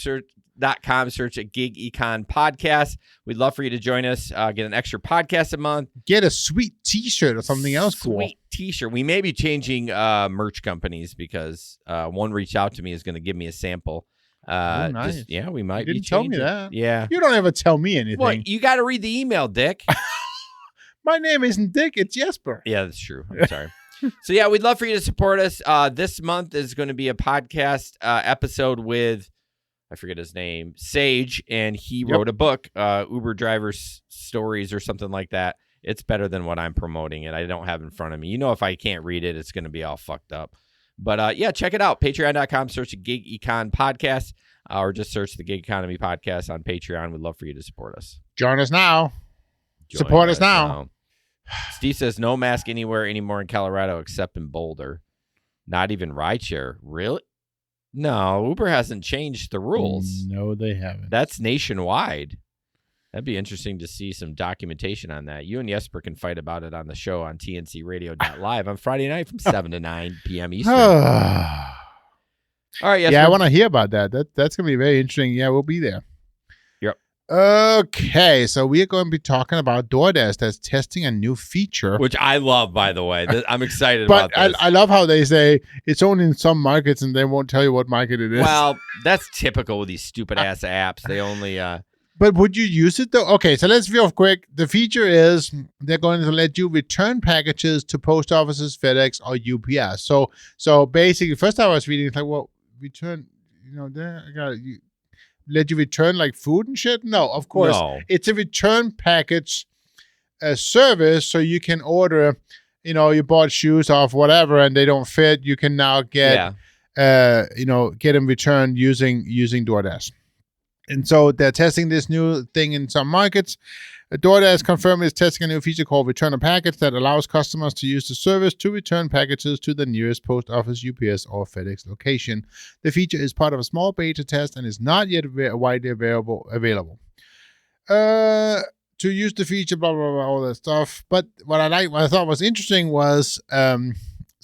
search a Gig Econ Podcast. We'd love for you to join us, get an extra podcast a month. Get a sweet t-shirt or something else cool. Sweet t-shirt. We may be changing merch companies because one reached out to me is going to give me a sample. Nice. We might you be didn't tell changing. me that. Yeah. You don't ever tell me anything. Well, you got to read the email, Dick. My name isn't Dick, it's Jesper. Yeah, that's true. I'm sorry. So yeah, we'd love for you to support us. This month is going to be a podcast episode with, I forget his name, Sage, and he wrote a book, Uber Drivers Stories or something like that. It's better than what I'm promoting, and I don't have in front of me. If I can't read it, it's going to be all fucked up. But check it out. Patreon.com, search a Gig Econ Podcast, or just search the Gig Economy Podcast on Patreon. We'd love for you to support us. Join us now. Support us now. Steve says no mask anywhere anymore in Colorado except in Boulder. Not even rideshare. Really? No, Uber hasn't changed the rules. No, they haven't. That's nationwide. That'd be interesting to see some documentation on that. You and Jesper can fight about it on the show on tncradio.live on Friday night from 7 to 9 p.m. Eastern. All right, Jesper. Yeah, I want to hear about that. That's going to be very interesting. Yeah, we'll be there. Yep. Okay, so we are going to be talking about Doordash that's testing a new feature. Which I love, by the way. I'm excited about this. I love how they say it's only in some markets and they won't tell you what market it is. Well, that's typical with these stupid-ass apps. They only... But would you use it, though? Okay, so let's real quick. The feature is they're going to let you return packages to post offices, FedEx, or UPS. So basically, first time I was reading, it's like, well, return, let you return like food and shit? No, of course. No. It's a return package service, so you can order, you bought shoes off whatever and they don't fit. You can now get, get them returned using DoorDash. And so they're testing this new thing in some markets. DoorDash confirmed it's testing a new feature called Return a Package that allows customers to use the service to return packages to the nearest post office, UPS, or FedEx location. The feature is part of a small beta test and is not yet widely available. To use the feature, blah, blah, blah, all that stuff. But what I thought was interesting was,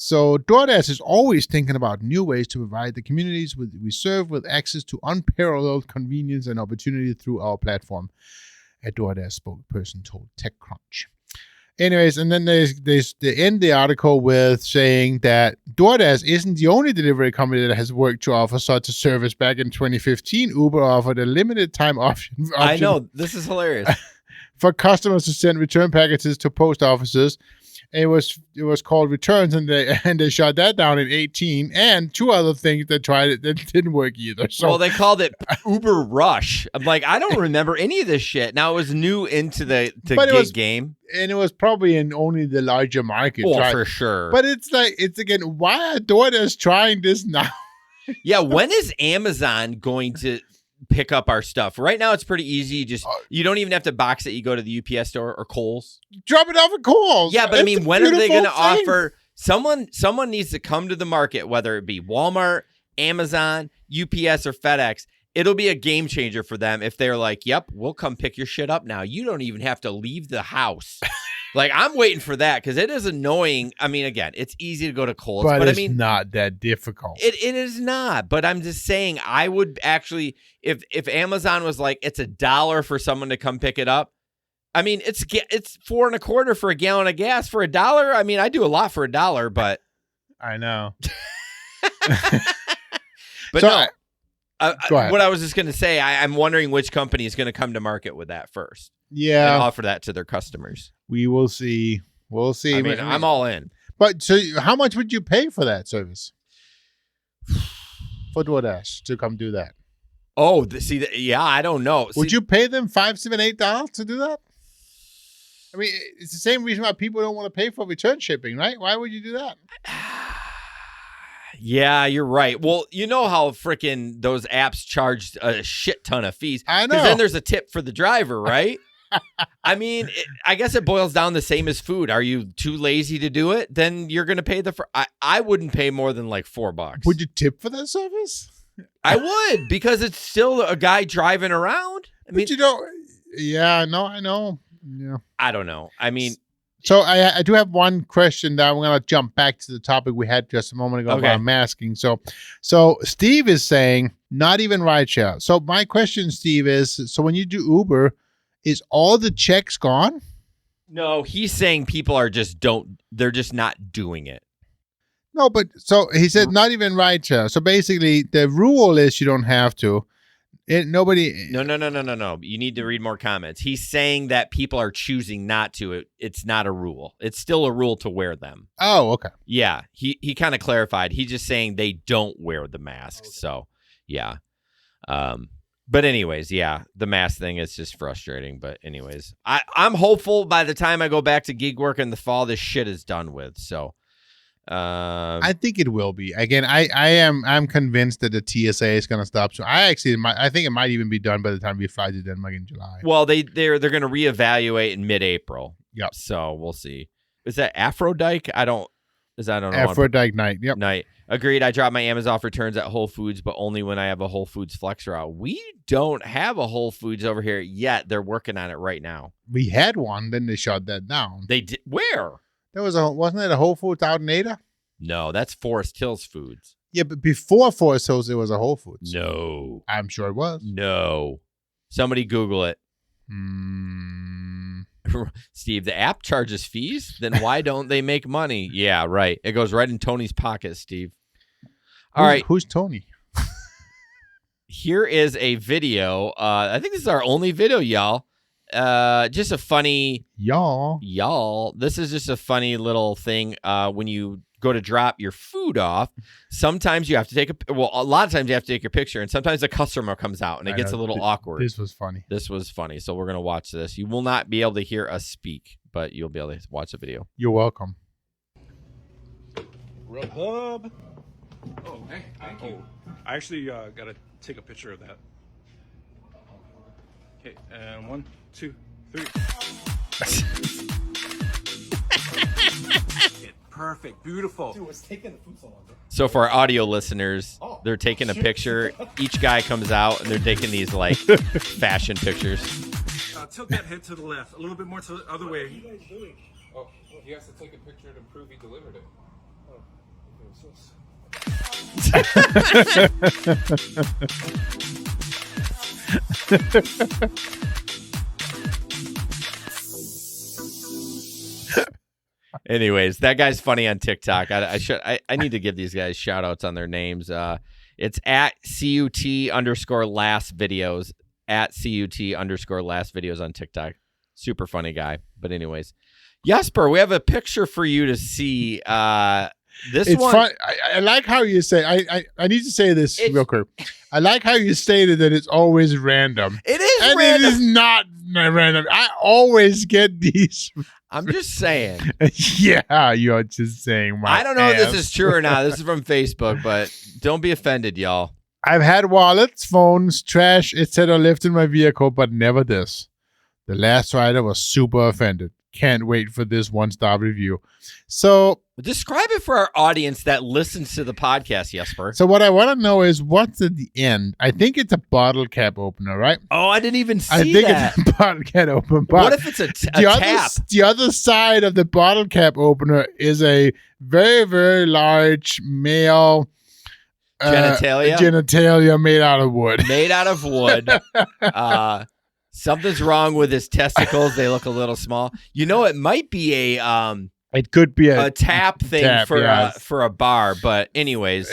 So DoorDash is always thinking about new ways to provide the communities we serve with access to unparalleled convenience and opportunity through our platform, a DoorDash spokesperson told TechCrunch. Anyways, and then they end the article with saying that DoorDash isn't the only delivery company that has worked to offer such a service. Back in 2015, Uber offered a limited time option. I know, this is hilarious. For customers to send return packages to post offices. It was called Returns, and they shut that down in 2018. And two other things that tried it that didn't work either. So, well, they called it Uber Rush. I'm like, I don't remember any of this shit. Now it was new into the gig game, and it was probably in only the larger market. Oh, for sure. But it's again, why are DoorDash trying this now? Yeah, when is Amazon going to pick up our stuff? Right now it's pretty easy. You don't even have to box it. You go to the UPS store or Kohl's. Drop it off at Kohl's. Yeah, but I mean, when are they going to offer someone needs to come to the market, whether it be Walmart, Amazon, UPS, or FedEx. It'll be a game changer for them if they're like, yep, we'll come pick your shit up now. You don't even have to leave the house. Like, I'm waiting for that because it is annoying. I mean, again, it's easy to go to Kohl's, but it's I mean, not that difficult. It is not. But I'm just saying, I would actually, if Amazon was like, it's $1 for someone to come pick it up. I mean, it's $4.25 for a gallon of gas for $1. I mean, I do a lot for $1, but I know. But so no. Go ahead. What I was just going to say, I'm wondering which company is going to come to market with that first. Yeah. And offer that to their customers. We will see. We'll see. I mean, I'm all in. But so how much would you pay for that service? For DoorDash to come do that? Oh, yeah, I don't know. Would you pay them $5, $7, $8 to do that? I mean, it's the same reason why people don't want to pay for return shipping, right? Why would you do that? Yeah, you're right. Well, you know how freaking those apps charge a shit ton of fees. I know. Because then there's a tip for the driver, right? I mean, I guess it boils down the same as food. Are you too lazy to do it? Then you're going to pay I wouldn't pay more than like $4. Would you tip for that service? I would, because it's still a guy driving around. I mean, but you don't. Yeah, no, I know. Yeah. I don't know. I mean, so I do have one question that I'm going to jump back to the topic we had just a moment ago about masking. So Steve is saying not even rideshare. So my question, Steve, is so when you do Uber, is all the checks gone? No, he's saying people are they're just not doing it. No, but so he said not even rideshare. So basically the rule is you don't have to. Nobody. No. You need to read more comments. He's saying that people are choosing not to. It's not a rule. It's still a rule to wear them. Oh, okay. Yeah. He kind of clarified. He's just saying they don't wear the masks. Okay. So, yeah. But anyways, yeah, the mask thing is just frustrating. But anyways, I'm hopeful by the time I go back to gig work in the fall, this shit is done with. So. I think it will be. Again, I'm convinced that the TSA is going to stop. So I think it might even be done by the time we fly to Denmark in July. Well, they're going to reevaluate in mid-April. Yep. So we'll see. Is that Aphrodite? I don't know. Aphrodite night. Yep. Night. Agreed. I drop my Amazon returns at Whole Foods, but only when I have a Whole Foods Flex route. We don't have a Whole Foods over here yet. They're working on it right now. We had one, then they shut that down. They did. Where? Wasn't it a Whole Foods out in Ada? No, that's Forest Hills Foods. Yeah, but before Forest Hills, there was a Whole Foods. No. I'm sure it was. No. Somebody Google it. Steve, the app charges fees? Then why don't they make money? Yeah, right. It goes right in Tony's pocket, Steve. All right. Who's Tony? Here is a video. I think this is our only video, y'all. Just a funny y'all. This is just a funny little thing. When you go to drop your food off, sometimes you have to take a lot of times you have to take your picture, and sometimes a customer comes out and it gets a little awkward. This was funny. So we're gonna watch this. You will not be able to hear us speak, but you'll be able to watch the video. You're welcome. Grubhub. Oh, hey, thank you. I actually got to take a picture of that. Okay, and 1, 2, 3. Perfect, beautiful. Dude, what's taking the food so long? So for our audio listeners, they're taking a picture. Each guy comes out and they're taking these like fashion pictures. Tilt that head to the left, a little bit more to the other way. What are you guys doing? Oh, he has to take a picture to prove he delivered it. Anyways, that guy's funny on TikTok. I need to give these guys shout outs on their names. It's at CUT_last videos, at CUT_last videos on TikTok. Super funny guy. But anyways, Jesper, we have a picture for you to see. It's fun. I like how you say. I need to say this real quick. I like how you stated that it's always random. It is and random. It is not random. I always get these. I'm just saying. Yeah, you're just saying. I don't know if this is true or not. This is from Facebook, but don't be offended, y'all. I've had wallets, phones, trash, etc. left in my vehicle, but never this. The last rider was super offended. Can't wait for this one-star review. So describe it for our audience that listens to the podcast, Jesper. So what I want to know is what's at the end. I think it's a bottle cap opener, right? Oh, I didn't even see that. I think that. It's a bottle cap opener. What if it's a tap? The other side of the bottle cap opener is a very, very large male genitalia made out of wood. Made out of wood. Something's wrong with his testicles. They look a little small. You know, it might be it could be a tap thing for a bar. But anyways,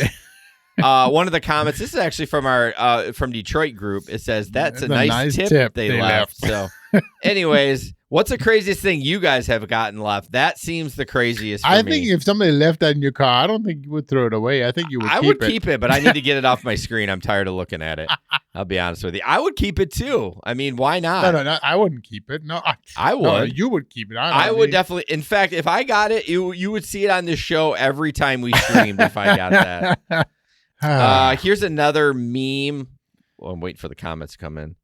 one of the comments. This is actually from our from Detroit group. It says that's a nice tip they left. So, anyways, what's the craziest thing you guys have gotten left? That seems the craziest. For I me. think if somebody left that in your car, I don't think you would throw it away. I think you would. I would keep it, but I need to get it off my screen. I'm tired of looking at it. I'll be honest with you. I would keep it too. I mean, why not? No, I wouldn't keep it. No, I would. No, you would keep it. I would definitely. In fact, if I got it, you would see it on this show every time we streamed. If I got that. Here's another meme. Well, I'm waiting for the comments to come in.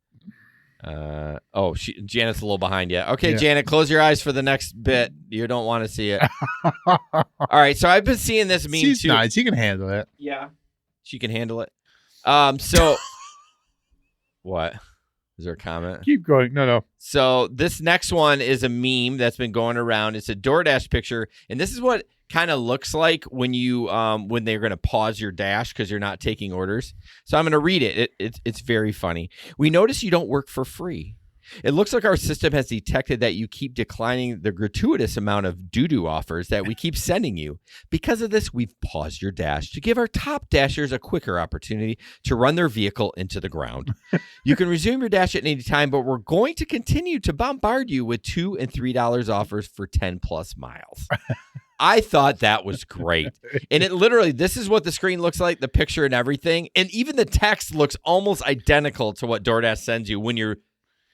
Janet's a little behind yet. Okay, yeah. Janet, close your eyes for the next bit. You don't want to see it. All right, so I've been seeing this meme She's too. Nice. She can handle it. Yeah, she can handle it. So what? Is there a comment? Keep going. No. So this next one is a meme that's been going around. It's a Doordash picture, and this is what kind of looks like when you when they're going to pause your dash because you're not taking orders. So I'm going to read it. It's very funny. We notice you don't work for free. It looks like our system has detected that you keep declining the gratuitous amount of doo-doo offers that we keep sending you. Because of this, we've paused your dash to give our top dashers a quicker opportunity to run their vehicle into the ground. You can resume your dash at any time, but we're going to continue to bombard you with $2 and $3 offers for 10 plus miles. I thought that was great. And it literally, this is what the screen looks like, the picture and everything. And even the text looks almost identical to what DoorDash sends you when you're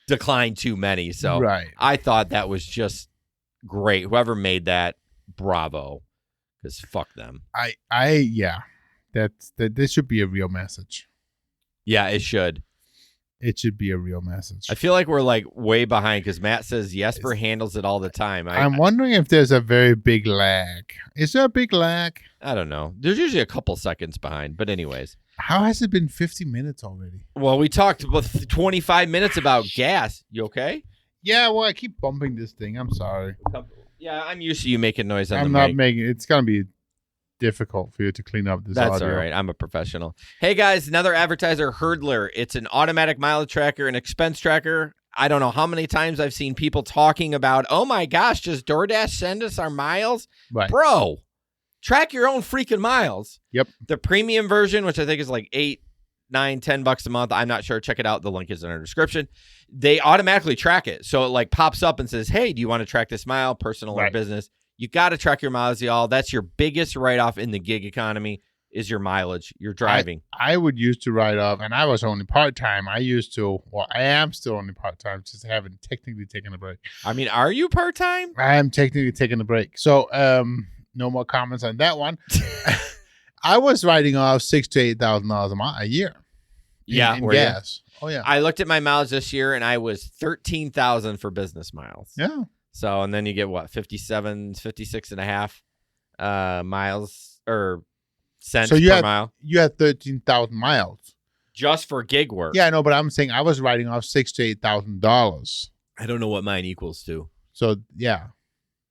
declined too many. So right. I thought that was just great. Whoever made that, bravo. Because fuck them. Yeah. This should be a real message. Yeah, it should. It should be a real message. I feel like we're like way behind because Matt says Jesper handles it all the time. I'm wondering if there's a very big lag. Is there a big lag? I don't know. There's usually a couple seconds behind. But anyways. How has it been 50 minutes already? Well, we talked about 25 minutes about gas. You okay? Yeah, well, I keep bumping this thing. I'm sorry. Yeah, I'm used to you making noise on the mic. I'm not making it. It's going to be difficult for you to clean up this audio. That's all right. I'm a professional. Hey, guys, another advertiser, Hurdler. It's an automatic mileage tracker and expense tracker. I don't know how many times I've seen people talking about, oh, my gosh, does DoorDash send us our miles? Right. Bro, track your own freaking miles. Yep. The premium version, which I think is like $8, $9, $10 a month. I'm not sure. Check it out. The link is in our description. They automatically track it. So it like pops up and says, hey, do you want to track this mile, personal or business? You got to track your miles, y'all. That's your biggest write-off in the gig economy is your mileage, your driving. I would used to write off, and I was only part-time. I am still only part-time, just haven't technically taken a break. I mean, are you part-time? I am technically taking a break. So no more comments on that one. I was writing off $6,000 to $8,000 a year. In gas. Oh, yeah. I looked at my mileage this year, and I was $13,000 for business miles. Yeah. So, and then you get what, 56 and a half miles or cents per mile. You had 13,000 miles. Just for gig work. Yeah, I know, but I'm saying I was writing off $6,000 to $8,000. I don't know what mine equals to. So, yeah.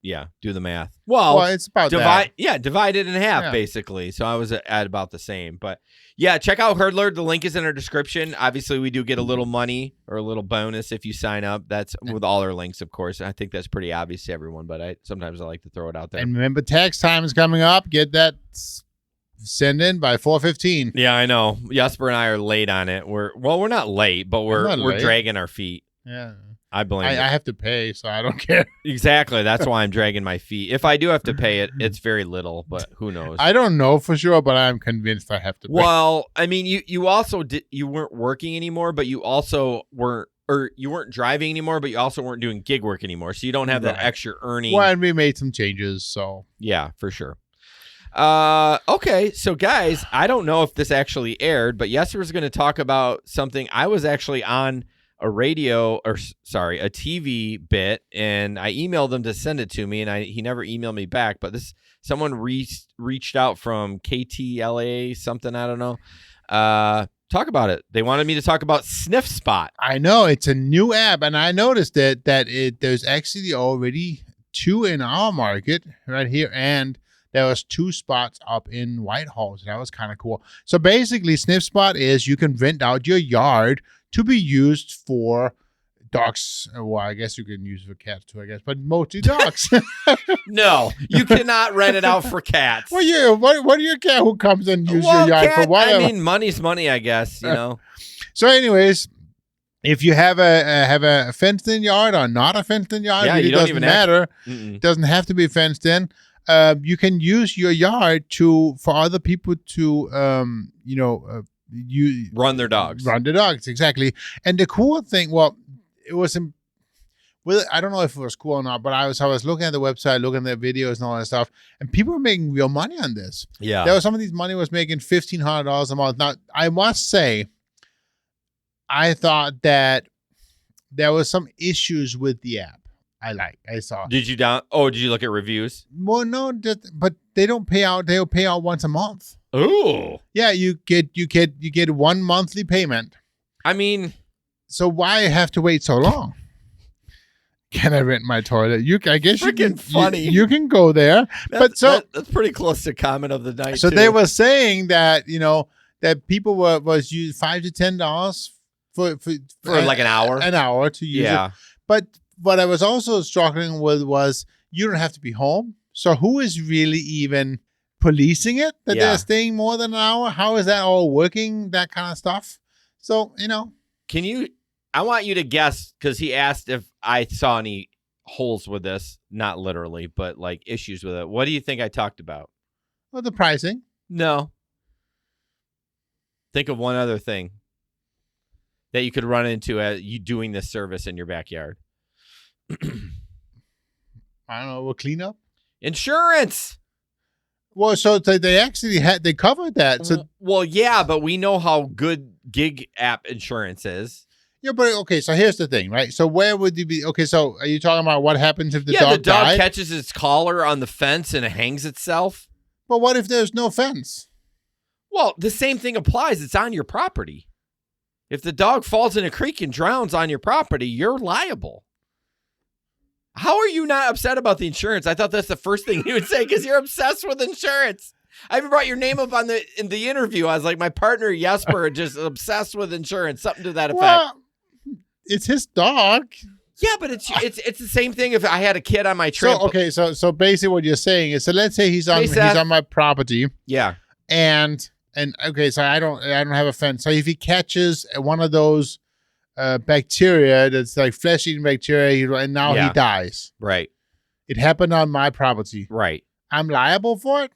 do the math. Well, it's about divide. that. Yeah, divide it in half, Yeah. basically. So I was at about the same. But yeah, check out Hurdler. The link is in our description. Obviously, we do get a little money or a little bonus if you sign up. That's with all our links, of course. I think that's pretty obvious to everyone, but sometimes I like to throw it out there. And remember, tax time is coming up. Get that send in by 4:15. Yeah, I know. Jesper and I are late on it. We're not late, but we're late. dragging our feet. Yeah. I blame I it. have to pay, so I don't care. Exactly. That's why I'm dragging my feet. If I do have to pay it, it's very little, but who knows? I don't know for sure, but I'm convinced I have to pay. Well, I mean, you also you weren't working anymore, but you also weren't, or you weren't driving anymore, but you also weren't doing gig work anymore. So you don't have that Right. extra earning. Well, and we made some changes, so. Yeah, for sure. Okay, so guys, I don't know if this actually aired, but Jesper's going to talk about something. I was actually on a TV bit, and I emailed them to send it to me, and he never emailed me back. But someone reached out from KTLA something, I don't know. Talk about it. They wanted me to talk about Sniff Spot. I know it's a new app, and I noticed that there's actually already 2 in our market right here, and there was 2 spots up in Whitehall. So that was kind of cool. So basically, Sniff Spot is you can rent out your yard to be used for dogs. Well, I guess you can use it for cats too, I guess, but mostly dogs. No, you cannot rent it out for cats. Well, yeah, what do you care who comes and uses your yard for whatever? I mean, money's money, I guess, you know. So anyways, if you have a fenced-in yard or not a fenced-in yard, Yeah, it you don't doesn't even matter. Mm-mm. It doesn't have to be fenced in. You can use your yard for other people to, you Run their dogs. Run the dogs, exactly. And the cool thing, well, it was I don't know if it was cool or not, but I was looking at the website, looking at the videos and all that stuff, and people were making real money on this. Yeah. There was some of these money was making $1,500 a month. Now, I must say, I thought that there was some issues with the app. I saw. Did you look at reviews? Well, no, but they don't pay out. They'll pay out once a month. Ooh. Yeah, you get 1 monthly payment. I mean, so why have to wait so long? Can I rent my toilet? I guess you can. Funny. You can go there, that's pretty close to comment of the night. So too. they were saying that that people was used $5 to $10 for like an hour. An hour to use it. But what I was also struggling with was you don't have to be home. So who is really even policing it that they're staying more than an hour? How is that all working? That kind of stuff. So, I want you to guess, because he asked if I saw any holes with this, not literally, but like issues with it. What do you think I talked about? Well, the pricing. No. Think of one other thing that you could run into as you doing this service in your backyard. I don't know, we'll clean up. Insurance. Well, so they actually they covered that. So well, yeah, but we know how good gig app insurance is. Yeah, but okay, so here's the thing, right? So where would you be? Okay, so are you talking about what happens if the dog died? Catches its collar on the fence and it hangs itself? But what if there's no fence? Well, the same thing applies. It's on your property. If the dog falls in a creek and drowns on your property, you're liable. How are you not upset about the insurance? I thought that's the first thing you would say because you're obsessed with insurance. I even brought your name up in the interview. I was like, my partner Jesper just obsessed with insurance, something to that effect. Well, it's his dog. Yeah, but it's the same thing if I had a kid on my trip. So basically what you're saying is, so let's say he's on my property. Yeah. And okay, so I don't have a fence. So if he catches one of those bacteria that's like flesh-eating bacteria, and now he dies. Right. It happened on my property. Right. I'm liable for it?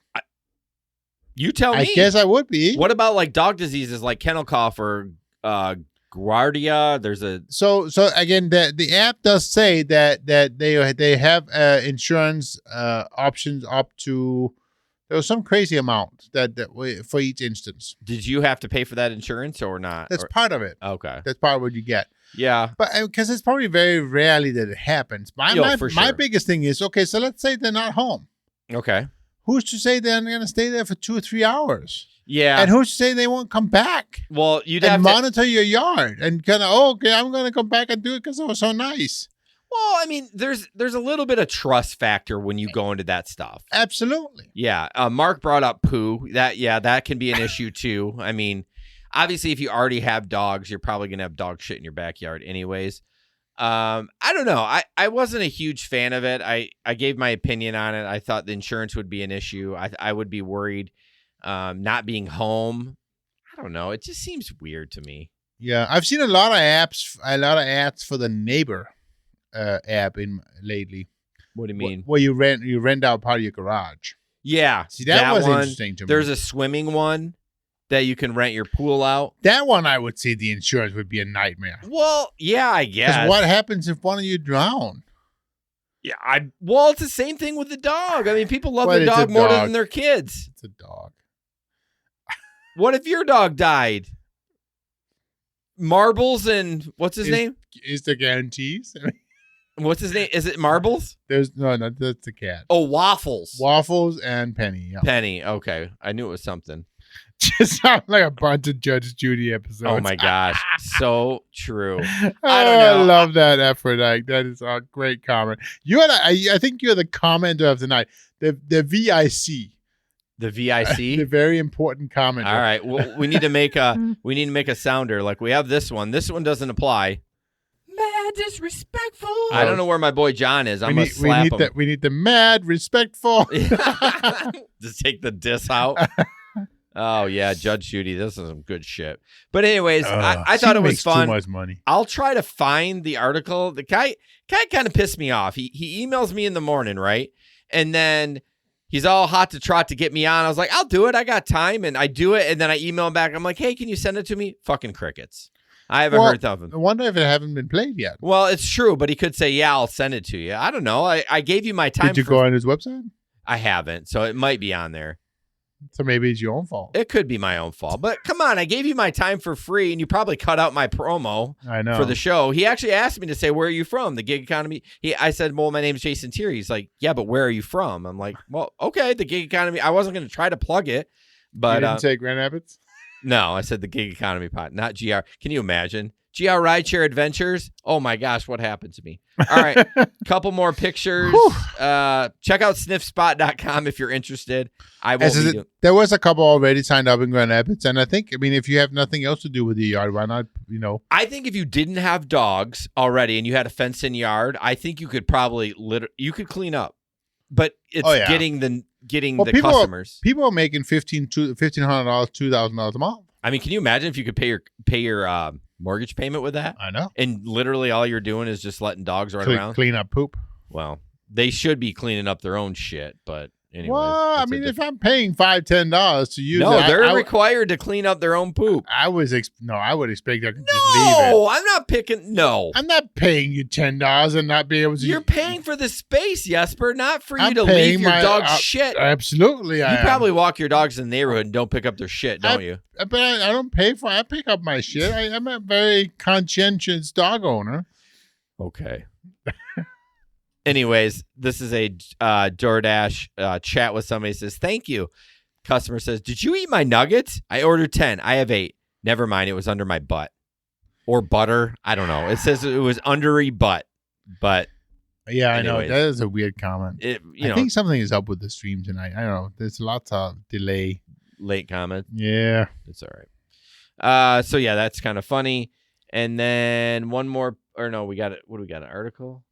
You tell me. I guess I would be. What about like dog diseases like kennel cough or Giardia? There's a so again, the app does say that they have insurance options up to, there was some crazy amount that for each instance. Did you have to pay for that insurance or not? That's part of it. Okay. That's part of what you get. Yeah. But because it's probably very rarely that it happens. My biggest thing is, okay, so let's say they're not home. Okay. Who's to say they're going to stay there for 2 or 3 hours? Yeah. And who's to say they won't come back? Well, you'd have to monitor your yard and kind of, okay, I'm going to come back and do it because it was so nice. Well, I mean, there's a little bit of trust factor when you go into that stuff. Absolutely. Yeah. Mark brought up poo. That can be an issue too. I mean, obviously, if you already have dogs, you're probably going to have dog shit in your backyard anyways. I don't know. I wasn't a huge fan of it. I gave my opinion on it. I thought the insurance would be an issue. I would be worried not being home. I don't know. It just seems weird to me. Yeah, I've seen a lot of ads for the Neighbor app lately. What do you mean? Where you rent out part of your garage. Yeah. See, that was one, interesting to me. There's a swimming one that you can rent your pool out. That one, I would say the insurance would be a nightmare. Well, yeah, I guess. Because what happens if one of you drown? Yeah, well, it's the same thing with the dog. I mean, people love their dog more than their kids. It's a dog. What if your dog died? Marbles and what's his name? Is there guarantees? What's his name? Is it Marbles? There's no, that's the cat. Oh, Waffles. Waffles and Penny. Yeah. Penny. Okay, I knew it was something. Just sounds like a bunch of Judge Judy episodes. Oh my gosh, so true. I don't I know. love that effort. That is a great comment. I think you're the commenter of the night. The VIC. The VIC. The very important commenter. All right. Well, we need to make a sounder. Like we have this one. This one doesn't apply. Mad disrespectful. I don't know where my boy John is. I'm gonna slap him. We need the mad respectful. Just take the diss out. Oh yeah, Judge Judy. This is some good shit. But anyways, I thought it was fun. Too much money. I'll try to find the article. The guy kind of pissed me off. He emails me in the morning, right? And then he's all hot to trot to get me on. I was like, I'll do it. I got time. And I do it. And then I email him back. I'm like, hey, can you send it to me? Fucking crickets. I haven't heard of him. I wonder if it hasn't been played yet. Well, it's true, but he could say, yeah, I'll send it to you. I don't know. I gave you my time. Did you go on his website? I haven't. So it might be on there. So maybe it's your own fault. It could be my own fault. But come on, I gave you my time for free, and you probably cut out my promo for the show. He actually asked me to say, where are you from? The gig economy. I said, well, my name's Jason Tier. He's like, yeah, but where are you from? I'm like, well, okay, the gig economy. I wasn't going to try to plug it. But you didn't say Grand Rapids? No, I said the gig economy pod, not GR. Can you imagine? GR Rideshare Adventures. Oh my gosh, what happened to me? All right, couple more pictures. Check out sniffspot.com if you're interested. I will. There was a couple already signed up in Grand Rapids, and I think, if you have nothing else to do with the yard, why not? I think if you didn't have dogs already and you had a fenced-in yard, I think you could probably you could clean up. But it's getting the customers. People are making $1,500, $2,000 a month. I mean, can you imagine if you could pay your mortgage payment with that? I know. And literally all you're doing is just letting dogs run around. Clean up poop. Well, they should be cleaning up their own shit, but anyway. Well, if I'm paying $5, $10 to use it, they're required to clean up their own poop. I would expect them to just leave it. No, I'm not picking. No, I'm not paying you $10 and not be able to. You're paying for the space, Jesper, not for you to leave your dog's shit. Absolutely, you probably walk your dogs in the neighborhood and don't pick up their shit, don't you? But I don't pay for it. I pick up my shit. I'm a very conscientious dog owner. Okay. Anyways, this is a DoorDash chat with somebody. Says, thank you. Customer says, did you eat my nuggets? I ordered 10. I have 8. Never mind. It was under my butt. Or butter. I don't know. It says it was under a butt. But yeah, anyways, I know. That is a weird comment. I think something is up with the stream tonight. I don't know. There's lots of delay. Late comment. Yeah. It's all right. So yeah, that's kind of funny. And then one more. Or no, we got it. What do we got? An article?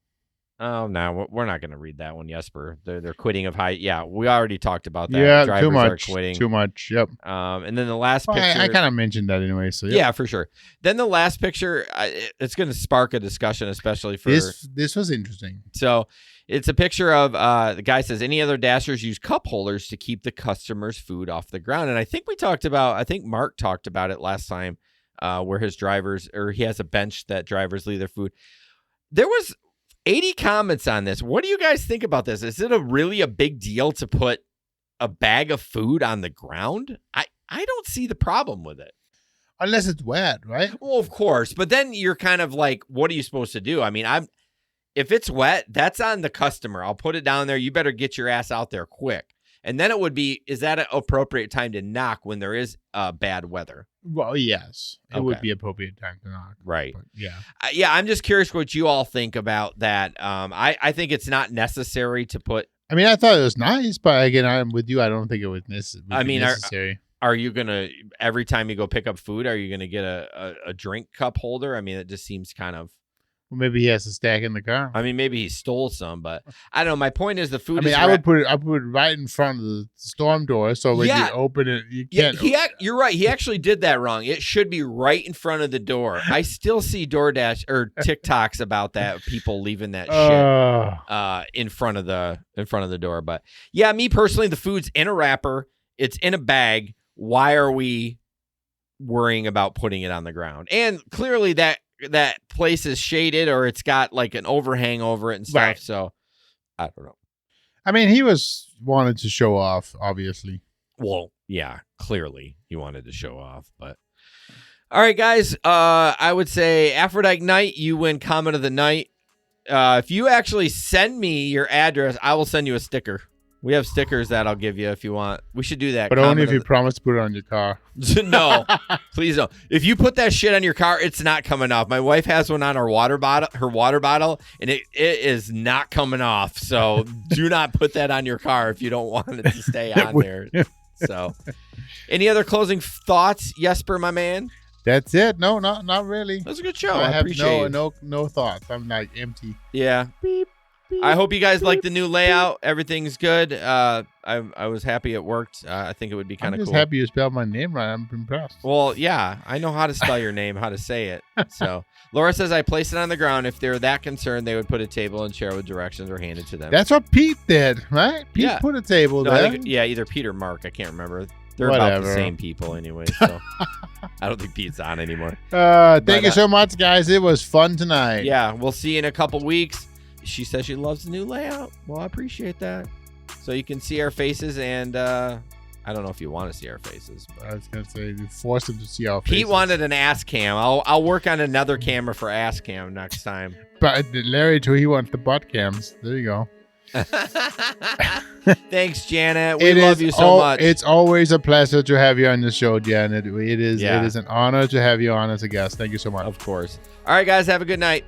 Oh, no, we're not going to read that one, Jesper. They're quitting of high. Yeah, we already talked about that. Yeah, drivers too much. Are quitting. Too much. Yep. And then the last picture. I kind of mentioned that anyway. So yeah, for sure. Then the last picture, it's going to spark a discussion, especially for this was interesting. So it's a picture of the guy says any other dashers use cup holders to keep the customer's food off the ground, and I think Mark talked about it last time, where his drivers he has a bench that drivers leave their food. There was 80 comments on this. What do you guys think about this? Is it really a big deal to put a bag of food on the ground? I don't see the problem with it. Unless it's wet, right? Well, of course. But then you're kind of like, what are you supposed to do? I mean, if it's wet, that's on the customer. I'll put it down there. You better get your ass out there quick. And then it would be, is that an appropriate time to knock when there is bad weather? Well, yes, it would Okay. be appropriate time to knock. Right. But yeah. Yeah, I'm just curious what you all think about that. I think it's not necessary to put. I mean, I thought it was nice, but again, I'm with you. I don't think it was I necessary. Are you gonna, every time you go pick up food, are you gonna get a drink cup holder? I mean, it just seems kind of. Well, maybe he has a stack in the car. I mean, maybe he stole some, but I don't know. My point is the food. I mean, is I would put it right in front of the storm door, so when you open it, you can't. You're right. He actually did that wrong. It should be right in front of the door. I still see Doordash or TikToks about that. People leaving that shit in front of the door. But yeah, me personally, the food's in a wrapper. It's in a bag. Why are we worrying about putting it on the ground? And clearly that place is shaded or it's got like an overhang over it and stuff. Right. So I don't know. I mean, he wanted to show off, obviously. Well, yeah, clearly he wanted to show off, but all right, guys. I would say Aphrodite Night, you win comment of the night. If you actually send me your address, I will send you a sticker. We have stickers that I'll give you if you want. We should do that. But only if you promise to put it on your car. No, please don't. If you put that shit on your car, it's not coming off. My wife has one on her water bottle, and it is not coming off. So do not put that on your car if you don't want it to stay on there. So any other closing thoughts, Jesper, my man? That's it. No, not really. That was a good show. I have appreciate no thoughts. I'm like empty. Yeah. Beep. I hope you guys like the new layout. Everything's good. I was happy it worked. I think it would be kind of cool. I'm just happy you spelled my name right. I'm impressed. Well, yeah, I know how to spell your name, how to say it. So Laura says I placed it on the ground. If they're that concerned, they would put a table and chair with directions or hand it to them. That's what Pete did, right? Pete put a table there. I think, either Pete or Mark. I can't remember. They're about the same people anyway, so I don't think Pete's on anymore. Thank you so much, guys. It was fun tonight. Yeah, we'll see you in a couple weeks. She says she loves the new layout. Well, I appreciate that. So you can see our faces, and I don't know if you want to see our faces. But I was going to say, you forced them to see our faces. Pete wanted an ass cam. I'll work on another camera for ass cam next time. But Larry, too, he wants the butt cams. There you go. Thanks, Janet. We love you so much. It's always a pleasure to have you on the show, Janet. It is an honor to have you on as a guest. Thank you so much. Of course. All right, guys. Have a good night.